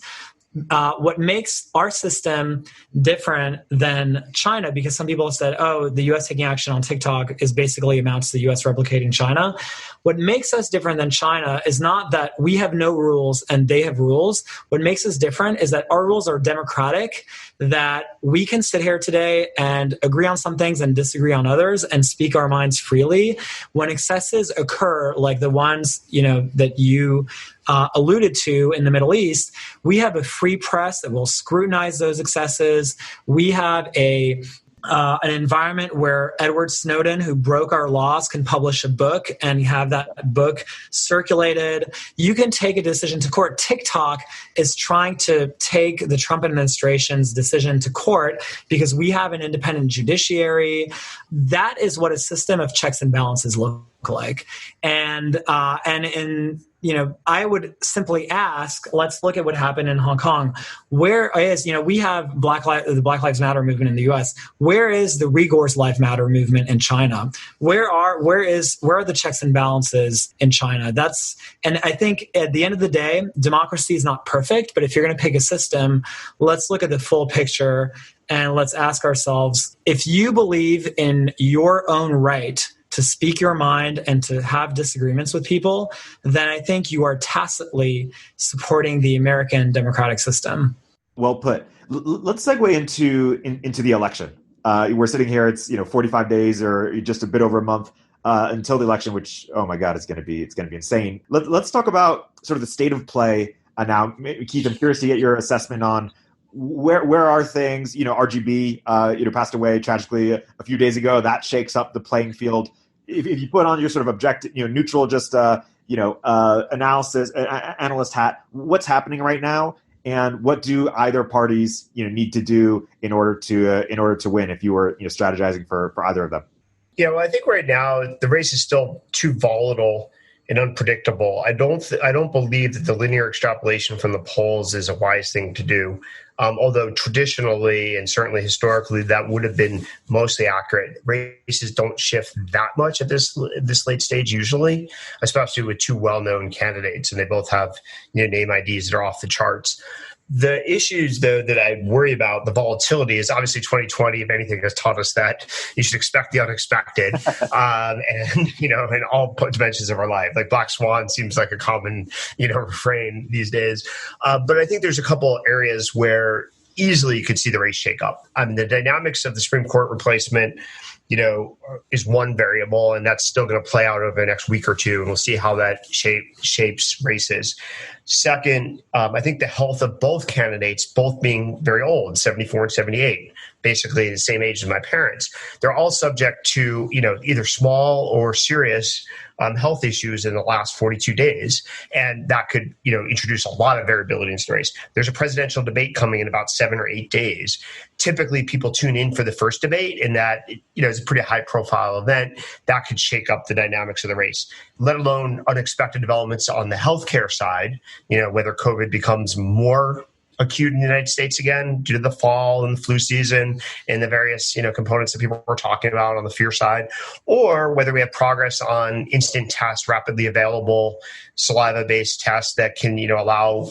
What makes our system different than China, because some people have said, the U.S. taking action on TikTok is basically amounts to the U.S. replicating China. What makes us different than China is not that we have no rules and they have rules. What makes us different is that our rules are democratic, that we can sit here today and agree on some things and disagree on others and speak our minds freely. When excesses occur, like the ones that you alluded to in the Middle East, we have a free press that will scrutinize those excesses. We have an environment where Edward Snowden, who broke our laws, can publish a book and have that book circulated. You can take a decision to court. TikTok is trying to take the Trump administration's decision to court because we have an independent judiciary. That is what a system of checks and balances look like. And I would simply ask, let's look at what happened in Hong Kong. Where is, we have the Black Lives Matter movement in the US. Where is the Uyghurs' Lives Matter movement in China? Where are the checks and balances in China? And I think at the end of the day, democracy is not perfect, but if you're going to pick a system, let's look at the full picture and let's ask ourselves, if you believe in your own right to speak your mind and to have disagreements with people, then I think you are tacitly supporting the American democratic system. Well put. Let's segue into the election. We're sitting here, it's 45 days or just a bit over a month until the election, which, oh my God, it's going to be insane. Let's talk about sort of the state of play now. Keith, I'm curious to get your assessment on where are things. RGB passed away tragically a few days ago. That shakes up the playing field. If you put on your sort of objective, neutral, just analysis analyst hat, what's happening right now, and what do either parties need to do in order to win? If you were strategizing for either of them. Yeah, well, I think right now the race is still too volatile and unpredictable. I don't believe that the linear extrapolation from the polls is a wise thing to do. Although traditionally and certainly historically, that would have been mostly accurate. Races don't shift that much at this late stage usually, especially with two well-known candidates, and they both have name IDs that are off the charts. The issues, though, that I worry about, the volatility, is obviously 2020, if anything, has taught us that you should expect the unexpected, and in all dimensions of our life. Like Black Swan seems like a common, refrain these days. But I think there's a couple areas where easily you could see the race shake up. I mean, the dynamics of the Supreme Court replacement, is one variable, and that's still going to play out over the next week or two, and we'll see how that shapes races. Second, I think the health of both candidates, both being very old, 74 and 78, basically the same age as my parents, they're all subject to, either small or serious health issues in the last 42 days. And that could, introduce a lot of variability into the race. There's a presidential debate coming in about 7 or 8 days. Typically, people tune in for the first debate, and that, is a pretty high-profile event. That could shake up the dynamics of the race, let alone unexpected developments on the healthcare side, whether COVID becomes more acute in the United States again due to the fall and the flu season and the various components that people were talking about on the fear side, or whether we have progress on instant tests, rapidly available saliva-based tests that can allow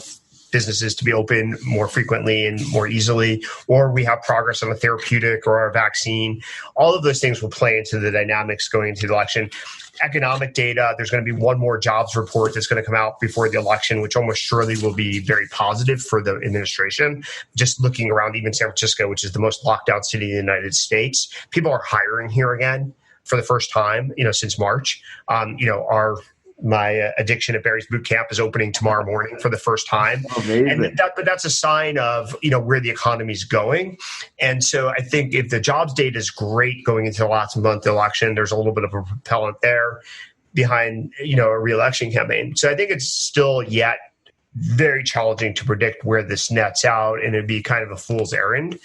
businesses to be open more frequently and more easily, or we have progress on a therapeutic or a vaccine. All of those things will play into the dynamics going into the election. Economic data, there's going to be one more jobs report that's going to come out before the election, which almost surely will be very positive for the administration. Just looking around even San Francisco, which is the most locked down city in the United States, people are hiring here again for the first time, since March. My addiction at Barry's Boot Camp is opening tomorrow morning for the first time. Amazing. But that's a sign of, where the economy is going. And so I think if the jobs data is great going into the last month election, there's a little bit of a propellant there behind, a re-election campaign. So I think it's still yet very challenging to predict where this nets out, and it'd be kind of a fool's errand.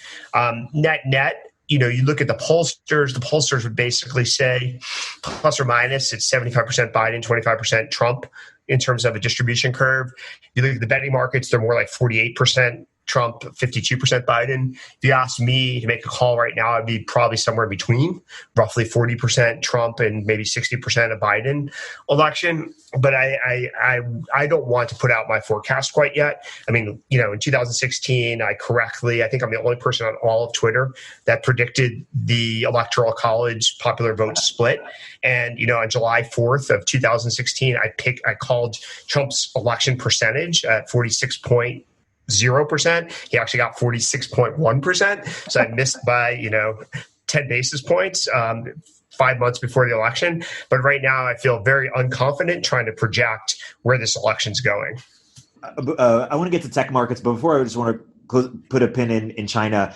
Net, you look at the pollsters would basically say plus or minus, it's 75% Biden, 25% Trump in terms of a distribution curve. You look at the betting markets, they're more like 48% Trump, 52% Biden. If you ask me to make a call right now, I'd be probably somewhere in between, roughly 40% Trump and maybe 60% of Biden election. But I don't want to put out my forecast quite yet. I mean, in 2016, I think I'm the only person on all of Twitter that predicted the Electoral College popular vote split. And, on July 4th of 2016, I called Trump's election percentage at 46.0%. He actually got 46.1%. So I missed by, 10 basis points 5 months before the election. But right now I feel very unconfident trying to project where this election's going. I want to get to tech markets, but before I just want to put a pin in China.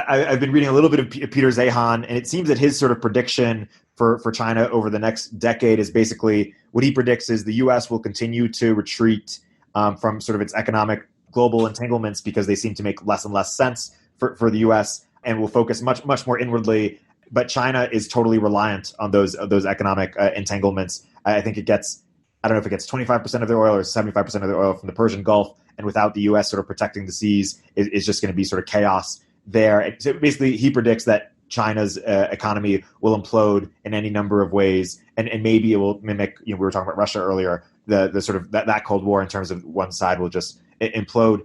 I've been reading a little bit of Peter Zeihan, and it seems that his sort of prediction for China over the next decade is basically what he predicts is the U.S. will continue to retreat from sort of its economic global entanglements because they seem to make less and less sense for the U.S. and will focus much more inwardly. But China is totally reliant on those economic entanglements. I think it gets, I don't know if it gets 25% of their oil or 75% of their oil from the Persian Gulf. And without the U.S. sort of protecting the seas, it's just going to be sort of chaos there. And so basically, he predicts that China's economy will implode in any number of ways, and maybe it will mimic. We were talking about Russia earlier. The sort of that Cold War in terms of one side will just implode.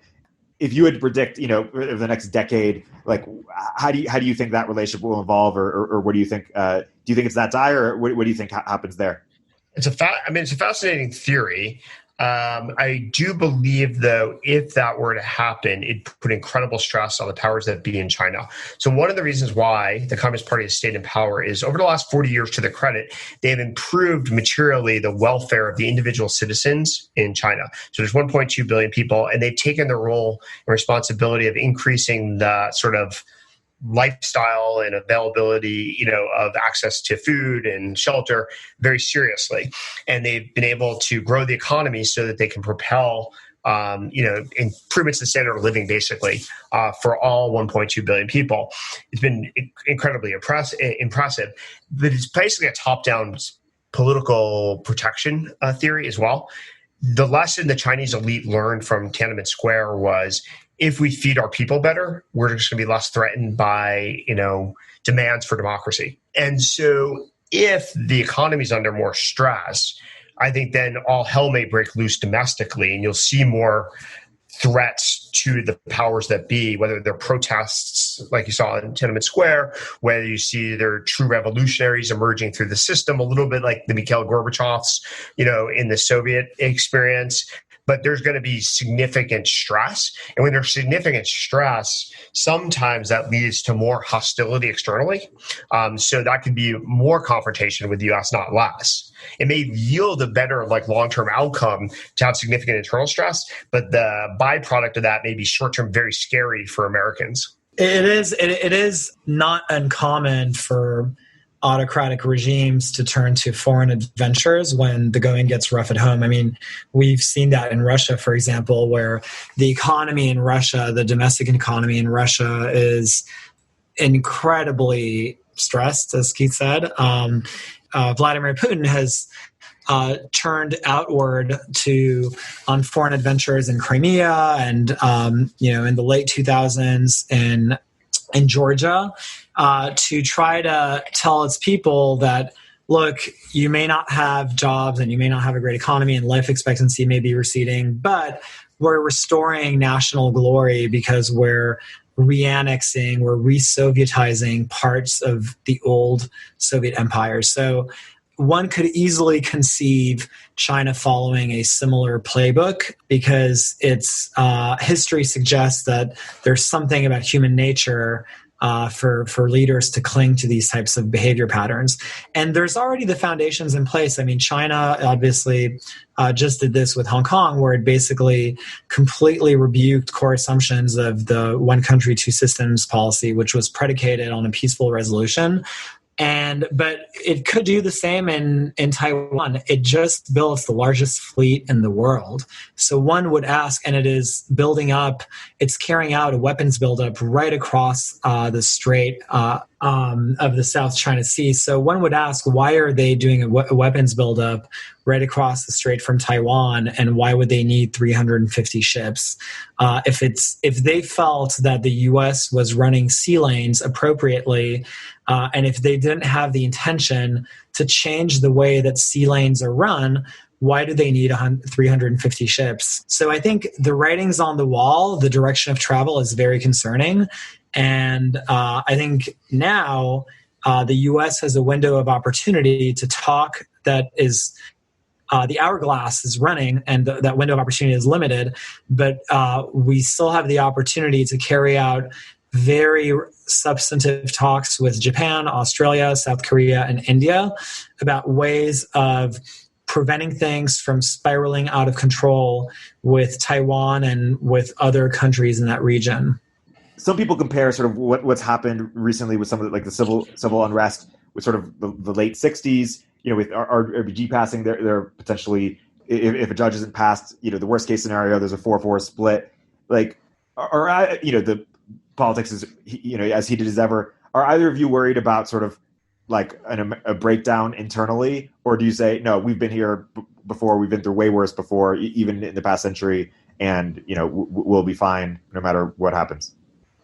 If you had to predict, over the next decade, like how do you think that relationship will evolve, or what do you think? Do you think it's that dire, or what do you think happens there? It's a fascinating theory. I do believe, though, if that were to happen, it'd put incredible stress on the powers that be in China. So one of the reasons why the Communist Party has stayed in power is over the last 40 years, to their credit, they have improved materially the welfare of the individual citizens in China. So there's 1.2 billion people, and they've taken the role and responsibility of increasing the sort of lifestyle and availability, of access to food and shelter very seriously. And they've been able to grow the economy so that they can propel, improvements in standard of living, basically, for all 1.2 billion people. It's been incredibly impressive. But it's basically a top-down political protection theory as well. The lesson the Chinese elite learned from Tiananmen Square was, if we feed our people better, we're just going to be less threatened by, demands for democracy. And so if the economy is under more stress, I think then all hell may break loose domestically, and you'll see more threats to the powers that be, whether they're protests like you saw in Tiananmen Square, whether you see they're true revolutionaries emerging through the system, a little bit like the Mikhail Gorbachevs, in the Soviet experience. But there's going to be significant stress. And when there's significant stress, sometimes that leads to more hostility externally. So that could be more confrontation with the U.S., not less. It may yield a better long-term outcome to have significant internal stress, but the byproduct of that may be short-term very scary for Americans. It is not uncommon for autocratic regimes to turn to foreign adventures when the going gets rough at home. I mean, we've seen that in Russia, for example, where the economy in Russia, the domestic economy in Russia, is incredibly stressed, as Keith said. Vladimir Putin has turned outward on foreign adventures in Crimea and in the late 2000s in Georgia, to try to tell its people that, look, you may not have jobs and you may not have a great economy and life expectancy may be receding, but we're restoring national glory because we're re-annexing, we're re-Sovietizing parts of the old Soviet empire. So one could easily conceive China following a similar playbook because its history suggests that there's something about human nature for leaders to cling to these types of behavior patterns. And there's already the foundations in place. I mean, China obviously just did this with Hong Kong, where it basically completely rebuked core assumptions of the one country, two systems policy, which was predicated on a peaceful resolution. But it could do the same in Taiwan. It just built the largest fleet in the world. So one would ask, and it is building up, it's carrying out a weapons buildup right across the Strait of the South China Sea. So one would ask, why are they doing a weapons buildup right across the strait from Taiwan, and why would they need 350 ships? If they felt that the U.S. was running sea lanes appropriately, and if they didn't have the intention to change the way that sea lanes are run, why do they need 350 ships? So I think the writing's on the wall. The direction of travel is very concerning. And I think now the U.S. has a window of opportunity to talk that is the hourglass is running and that window of opportunity is limited, but we still have the opportunity to carry out very substantive talks with Japan, Australia, South Korea, and India about ways of preventing things from spiraling out of control with Taiwan and with other countries in that region. Some people compare sort of what's happened recently with some of the civil unrest with sort of the late 60s, with RBG passing, they're potentially, if a judge isn't passed, the worst case scenario, there's a 4-4 split. The politics is, as heated as ever. Are either of you worried about sort of like a breakdown internally, or do you say, no, we've been here before, we've been through way worse before, even in the past century, and we'll be fine no matter what happens?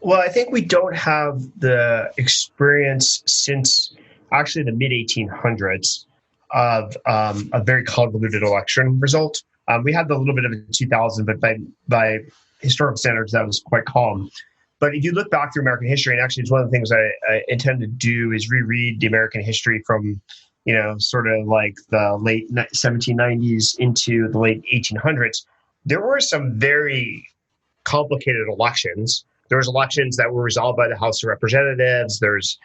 Well, I think we don't have the experience since actually the mid-1800s of a very convoluted election result. We had a little bit of it in 2000, but by historical standards, that was quite calm. But if you look back through American history, and actually it's one of the things I intend to do is reread the American history from, sort of like the late 1790s into the late 1800s, there were some very complicated elections. There was elections that were resolved by the House of Representatives. There's,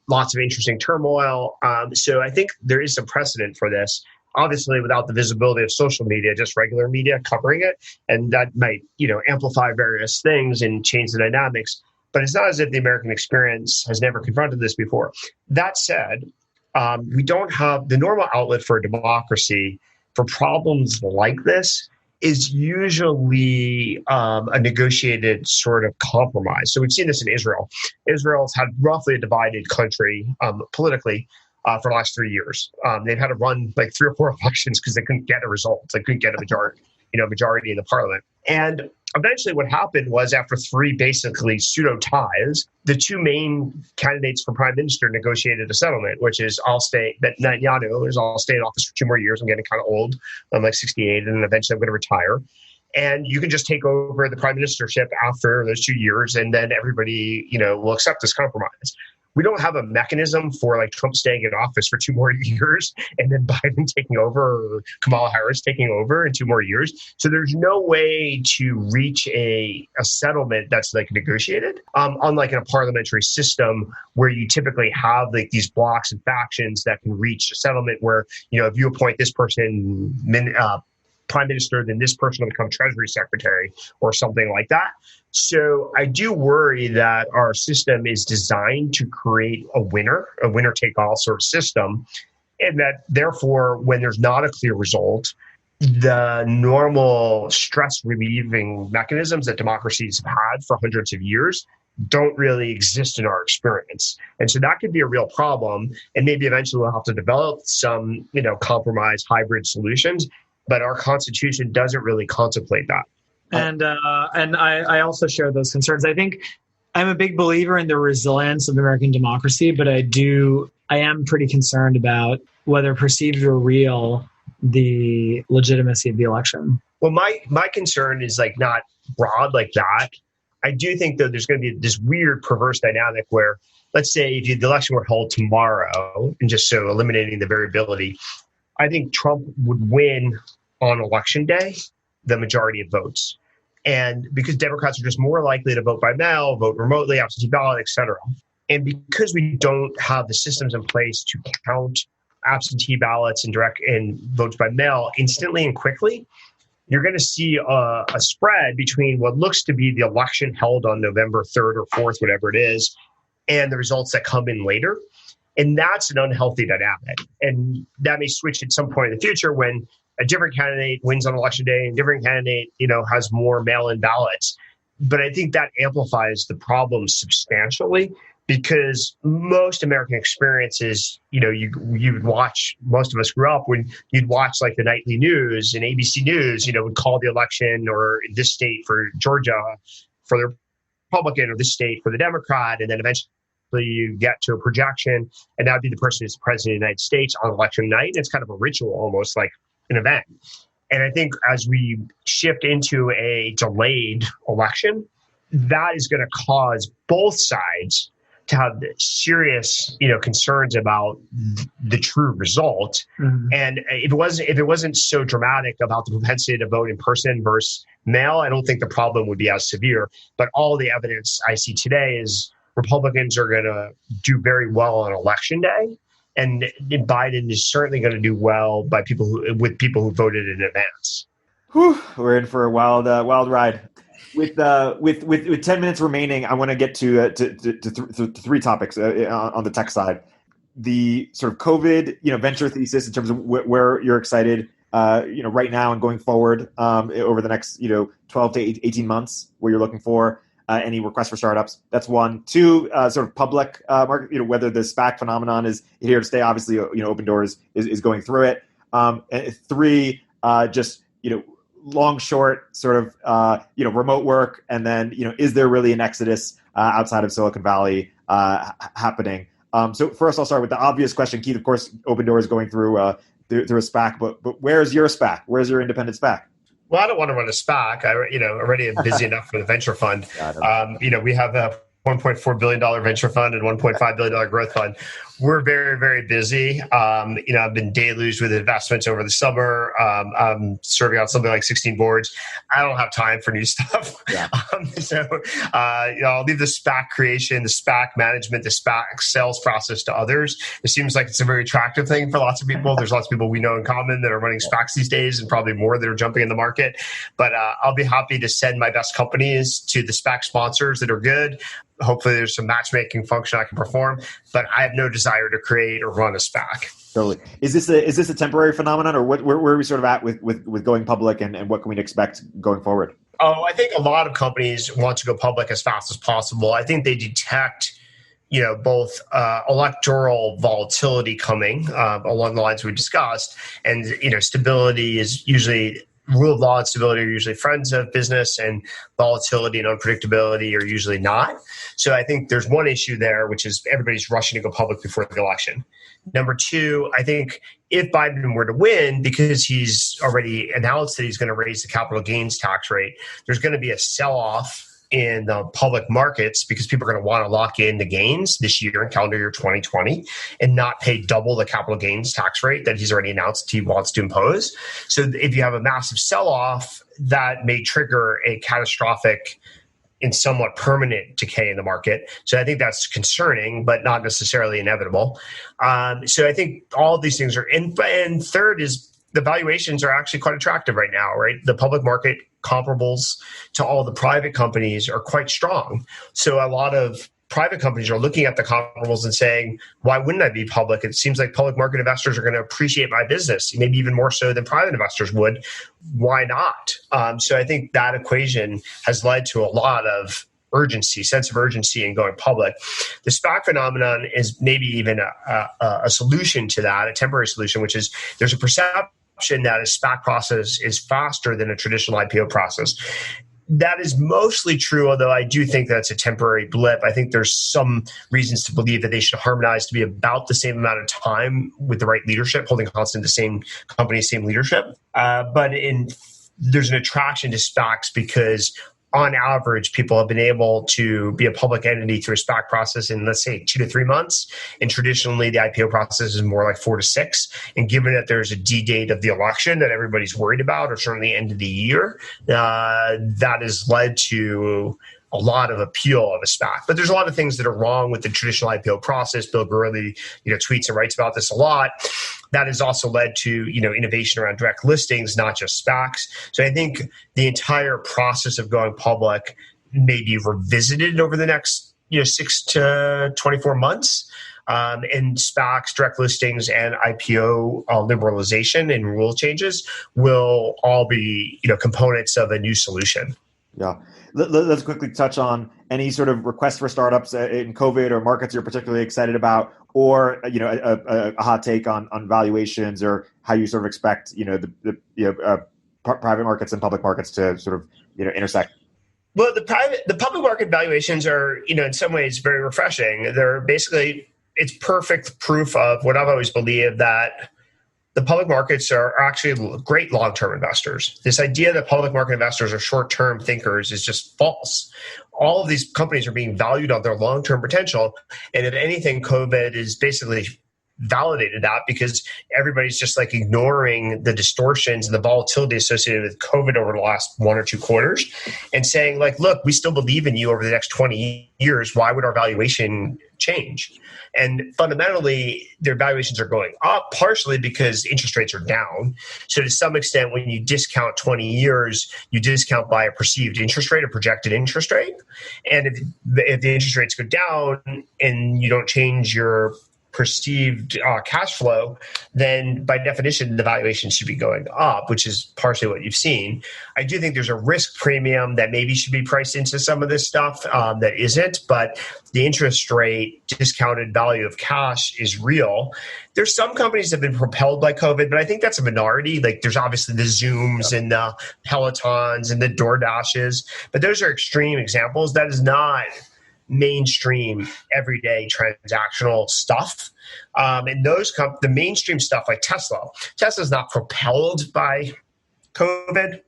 lots of interesting turmoil. So I think there is some precedent for this. Obviously, without the visibility of social media, just regular media covering it, and that might, amplify various things and change the dynamics. But it's not as if the American experience has never confronted this before. That said, we don't have the normal outlet for a democracy for problems like this is usually a negotiated sort of compromise. So we've seen this in Israel. Israel's had roughly a divided country politically for the last 3 years. They've had to run like 3 or 4 elections because they couldn't get a result. They couldn't get a majority in the parliament. And eventually what happened was after 3 basically pseudo ties, the 2 main candidates for prime minister negotiated a settlement, which is I'll stay, that Netanyahu is I'll stay in office for 2 more years. I'm getting kind of old. I'm like 68 and eventually I'm going to retire. And you can just take over the prime ministership after those 2 years and then everybody, will accept this compromise. We don't have a mechanism for like Trump staying in office for 2 more years and then Biden taking over or Kamala Harris taking over in 2 more years. So there's no way to reach a settlement that's like negotiated, unlike in a parliamentary system where you typically have like these blocks and factions that can reach a settlement where, if you appoint this person prime minister, then this person will become treasury secretary or something like that. So I do worry that our system is designed to create a winner take all sort of system. And that therefore, when there's not a clear result, the normal stress relieving mechanisms that democracies have had for hundreds of years don't really exist in our experience. And so that could be a real problem. And maybe eventually we'll have to develop some, compromise hybrid solutions. But our Constitution doesn't really contemplate that. And I also share those concerns. I think I'm a big believer in the resilience of American democracy, but I am pretty concerned about whether perceived or real the legitimacy of the election. Well, my concern is like not broad like that. I do think though there's going to be this weird perverse dynamic where, let's say if the election were held tomorrow, and just so eliminating the variability, I think Trump would win on election day the majority of votes. And because Democrats are just more likely to vote by mail, vote remotely, absentee ballot, et cetera. And because we don't have the systems in place to count absentee ballots and direct and votes by mail instantly and quickly, you're going to see a spread between what looks to be the election held on November 3rd or 4th, whatever it is, and the results that come in later. And that's an unhealthy dynamic. And that may switch at some point in the future when a different candidate wins on election day and a different candidate, has more mail-in ballots. But I think that amplifies the problem substantially because most American experiences, you would watch, most of us grew up when you'd watch like the nightly news and ABC News, would call the election or this state for Georgia for the Republican or this state for the Democrat. And then eventually you get to a projection, and that would be the person who's the president of the United States on election night. It's kind of a ritual, almost like an event. And I think as we shift into a delayed election, that is going to cause both sides to have serious, concerns about the true result. Mm-hmm. And if it wasn't so dramatic about the propensity to vote in person versus mail, I don't think the problem would be as severe. But all the evidence I see today is Republicans are going to do very well on election day, and Biden is certainly going to do well by people who voted in advance. Whew, we're in for a wild ride. With 10 minutes remaining, I want to get to 3 topics on the tech side. The sort of COVID, venture thesis in terms of where you're excited, right now and going forward over the next, 12 to 18 months, where you're looking for. Any requests for startups. That's 1. 2, sort of public market, whether the SPAC phenomenon is here to stay. Obviously, Open Doors is going through it. And 3, just, long, short, sort of, remote work. And then, is there really an exodus outside of Silicon Valley happening? So first, I'll start with the obvious question. Keith, of course, Open Doors is going through a SPAC, but where's your SPAC? Where's your independent SPAC? Well, I don't want to run a SPAC. I already am busy enough for the venture fund. We have a $1.4 billion venture fund and $1.5 billion growth fund. We're very, very busy. I've been deluged with investments over the summer. I'm serving on something like 16 boards. I don't have time for new stuff. Yeah. I'll leave the SPAC creation, the SPAC management, the SPAC sales process to others. It seems like it's a very attractive thing for lots of people. There's lots of people we know in common that are running SPACs these days, and probably more that are jumping in the market. But I'll be happy to send my best companies to the SPAC sponsors that are good. Hopefully there's some matchmaking function I can perform, but I have no desire to create or run a SPAC. Totally. Is this a temporary phenomenon, or where are we sort of at with going public, and what can we expect going forward? Oh, I think a lot of companies want to go public as fast as possible. I think they detect, both electoral volatility coming along the lines we discussed, and stability is usually rule of law and stability are usually friends of business, and volatility and unpredictability are usually not. So I think there's one issue there, which is everybody's rushing to go public before the election. Number two, I think if Biden were to win, because he's already announced that he's going to raise the capital gains tax rate, there's going to be a sell-off in the public markets because people are going to want to lock in the gains this year in calendar year 2020 and not pay double the capital gains tax rate that he's already announced he wants to impose. So if you have a massive sell-off, that may trigger a catastrophic and somewhat permanent decay in the market. So I think that's concerning, but not necessarily inevitable. So I think all of these things are in. And third is the valuations are actually quite attractive right now, right? The public market comparables to all the private companies are quite strong. So a lot of private companies are looking at the comparables and saying, why wouldn't I be public? It seems like public market investors are going to appreciate my business, maybe even more so than private investors would. Why not? So I think that equation has led to a lot of sense of urgency in going public. The SPAC phenomenon is maybe even a solution to that, a temporary solution, which is there's a perception that a SPAC process is faster than a traditional IPO process. That is mostly true, although I do think that's a temporary blip. I think there's some reasons to believe that they should harmonize to be about the same amount of time with the right leadership, holding constant the same company, same leadership. But there's an attraction to SPACs because on average, people have been able to be a public entity through a SPAC process in, let's say, 2 to 3 months. And traditionally, the IPO process is more like 4 to 6. And given that there's a D date of the election that everybody's worried about, or certainly end of the year, that has led to a lot of appeal of a SPAC. But there's a lot of things that are wrong with the traditional IPO process. Bill Gurley, tweets and writes about this a lot. That has also led to, innovation around direct listings, not just SPACs. So I think the entire process of going public may be revisited over the next, 6 to 24 months. And SPACs, direct listings, and IPO liberalization and rule changes will all be, components of a new solution. Yeah. Let's quickly touch on any sort of requests for startups in COVID or markets you're particularly excited about, or a hot take on valuations, or how you sort of expect the private markets and public markets to sort of intersect. Well, the public market valuations are in some ways very refreshing. They're basically, it's perfect proof of what I've always believed, that the public markets are actually great long-term investors. This idea that public market investors are short-term thinkers is just false. All of these companies are being valued on their long-term potential. And if anything, COVID is basically validated that, because everybody's just like ignoring the distortions and the volatility associated with COVID over the last 1 or 2 quarters and saying, like, look, we still believe in you over the next 20 years. Why would our valuation change? And fundamentally, their valuations are going up partially because interest rates are down. So to some extent, when you discount 20 years, you discount by a perceived interest rate, a projected interest rate. And if the interest rates go down and you don't change your perceived cash flow, then by definition, the valuation should be going up, which is partially what you've seen. I do think there's a risk premium that maybe should be priced into some of this stuff that isn't, but the interest rate discounted value of cash is real. There's some companies that have been propelled by COVID, but I think that's a minority. Like, there's obviously the Zooms and the Pelotons and the DoorDashes, but those are extreme examples. That is not mainstream everyday transactional stuff. And the mainstream stuff like Tesla's not propelled by COVID,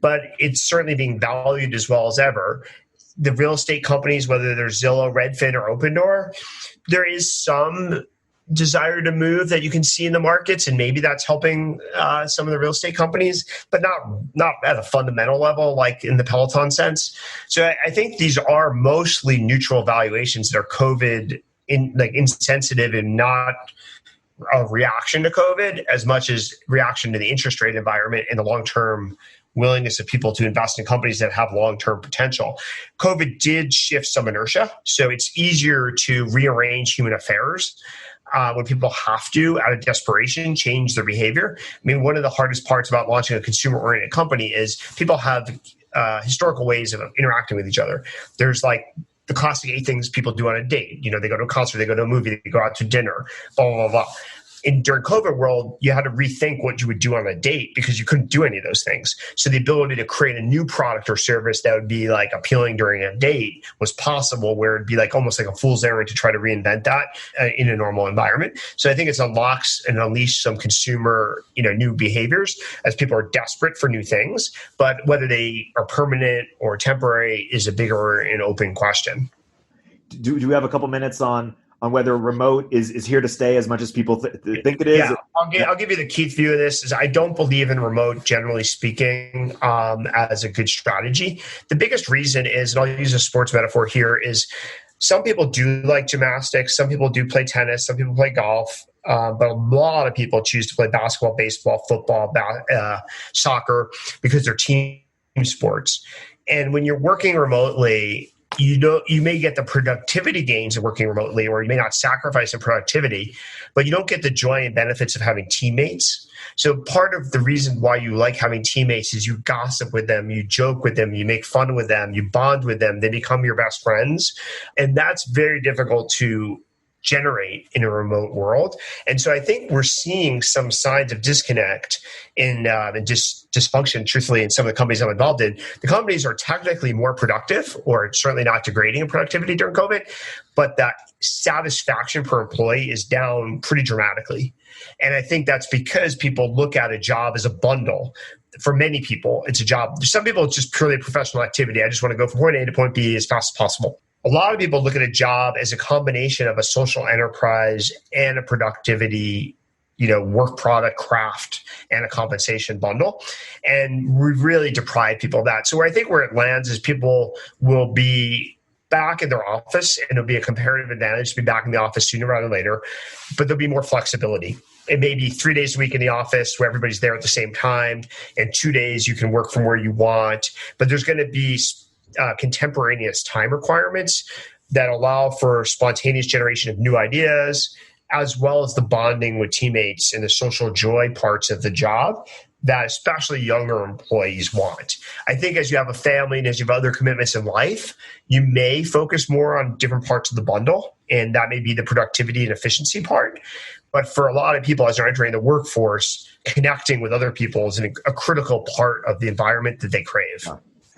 but it's certainly being valued as well as ever. The real estate companies, whether they're Zillow, Redfin, or Opendoor, there is some desire to move that you can see in the markets, and maybe that's helping some of the real estate companies, but not at a fundamental level like in the Peloton sense. So I think these are mostly neutral valuations that are COVID insensitive and not a reaction to COVID as much as reaction to the interest rate environment and the long-term willingness of people to invest in companies that have long-term potential. COVID did shift some inertia, so it's easier to rearrange human affairs when people have to, out of desperation, change their behavior. I mean, one of the hardest parts about launching a consumer-oriented company is people have historical ways of interacting with each other. There's like the classic 8 things people do on a date. They go to a concert, they go to a movie, they go out to dinner, blah, blah, blah, blah. during COVID world, you had to rethink what you would do on a date because you couldn't do any of those things. So the ability to create a new product or service that would be like appealing during a date was possible, where it'd be like almost like a fool's errand to try to reinvent that in a normal environment. So I think it unlocks and unleashes some consumer, new behaviors as people are desperate for new things. But whether they are permanent or temporary is a bigger and open question. Do we have a couple minutes on whether remote is here to stay as much as people think it is? Yeah, I'll give you the key view of this. Is I don't believe in remote, generally speaking, as a good strategy. The biggest reason is, and I'll use a sports metaphor here, is some people do like gymnastics, some people do play tennis, some people play golf, but a lot of people choose to play basketball, baseball, football, soccer because they're team sports. And when you're working remotely, you may get the productivity gains of working remotely, or you may not sacrifice in productivity, but you don't get the joy and benefits of having teammates. So part of the reason why you like having teammates is you gossip with them, you joke with them, you make fun with them, you bond with them, they become your best friends. And that's very difficult to generate in a remote world. And so I think we're seeing some signs of disconnect and dysfunction, truthfully, in some of the companies I'm involved in. The companies are technically more productive, or certainly not degrading in productivity during COVID, but that satisfaction per employee is down pretty dramatically. And I think that's because people look at a job as a bundle. For many people, it's a job. Some people, it's just purely a professional activity. I just want to go from point A to point B as fast as possible. A lot of people look at a job as a combination of a social enterprise and a productivity, work product, craft, and a compensation bundle. And we really deprive people of that. So I think where it lands is people will be back in their office, and it'll be a comparative advantage to be back in the office sooner rather than later, but there'll be more flexibility. It may be 3 days a week in the office where everybody's there at the same time, and 2 days you can work from where you want, but there's going to be contemporaneous time requirements that allow for spontaneous generation of new ideas, as well as the bonding with teammates and the social joy parts of the job that especially younger employees want. I think as you have a family and as you have other commitments in life, you may focus more on different parts of the bundle, and that may be the productivity and efficiency part. But for a lot of people, as they're entering the workforce, connecting with other people is a critical part of the environment that they crave.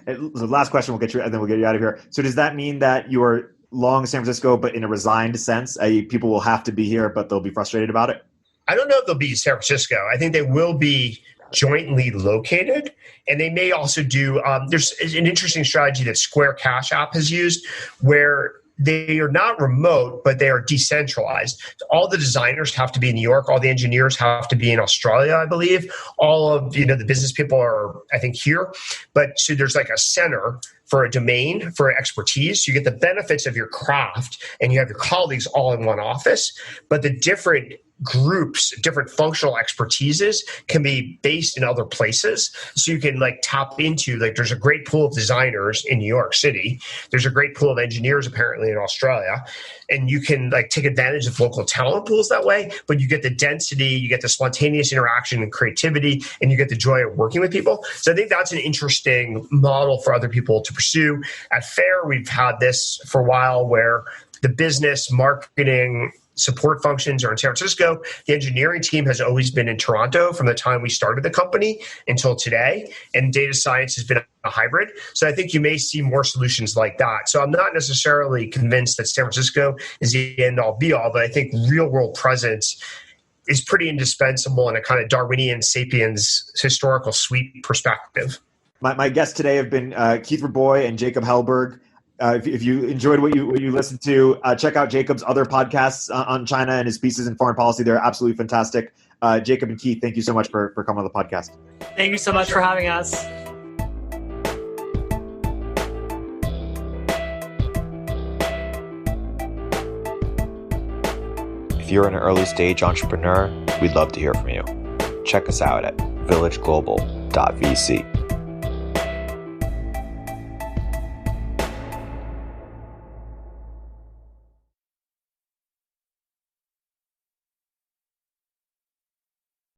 The last question, we'll get you, and then we'll get you out of here. So does that mean that you are long San Francisco, but in a resigned sense? People will have to be here, but they'll be frustrated about it? I don't know if they'll be San Francisco. I think they will be jointly located, and they may also do, there's an interesting strategy that Square Cash App has used, where they are not remote, but they are decentralized. All the designers have to be in New York. All the engineers have to be in Australia, I believe. All of the business people are, I think, here. But so there's like a center for a domain, for expertise. You get the benefits of your craft, and you have your colleagues all in one office. But the different groups, different functional expertises can be based in other places. So you can tap into, there's a great pool of designers in New York City. There's a great pool of engineers apparently in Australia. And you can take advantage of local talent pools that way, but you get the density, you get the spontaneous interaction and creativity, and you get the joy of working with people. So I think that's an interesting model for other people to pursue. At FAIR, we've had this for a while where the business, marketing, support functions are in San Francisco. The engineering team has always been in Toronto from the time we started the company until today. And data science has been a hybrid. So I think you may see more solutions like that. So I'm not necessarily convinced that San Francisco is the end all be all, but I think real world presence is pretty indispensable in a kind of Darwinian sapiens historical sweep perspective. My guests today have been Keith Rabois and Jacob Helberg. If you enjoyed what you listened to, check out Jacob's other podcasts on China and his pieces in foreign policy. They're absolutely fantastic. Jacob and Keith, thank you so much for coming on the podcast. Thank you so much for having us. If you're an early stage entrepreneur, we'd love to hear from you. Check us out at villageglobal.vc.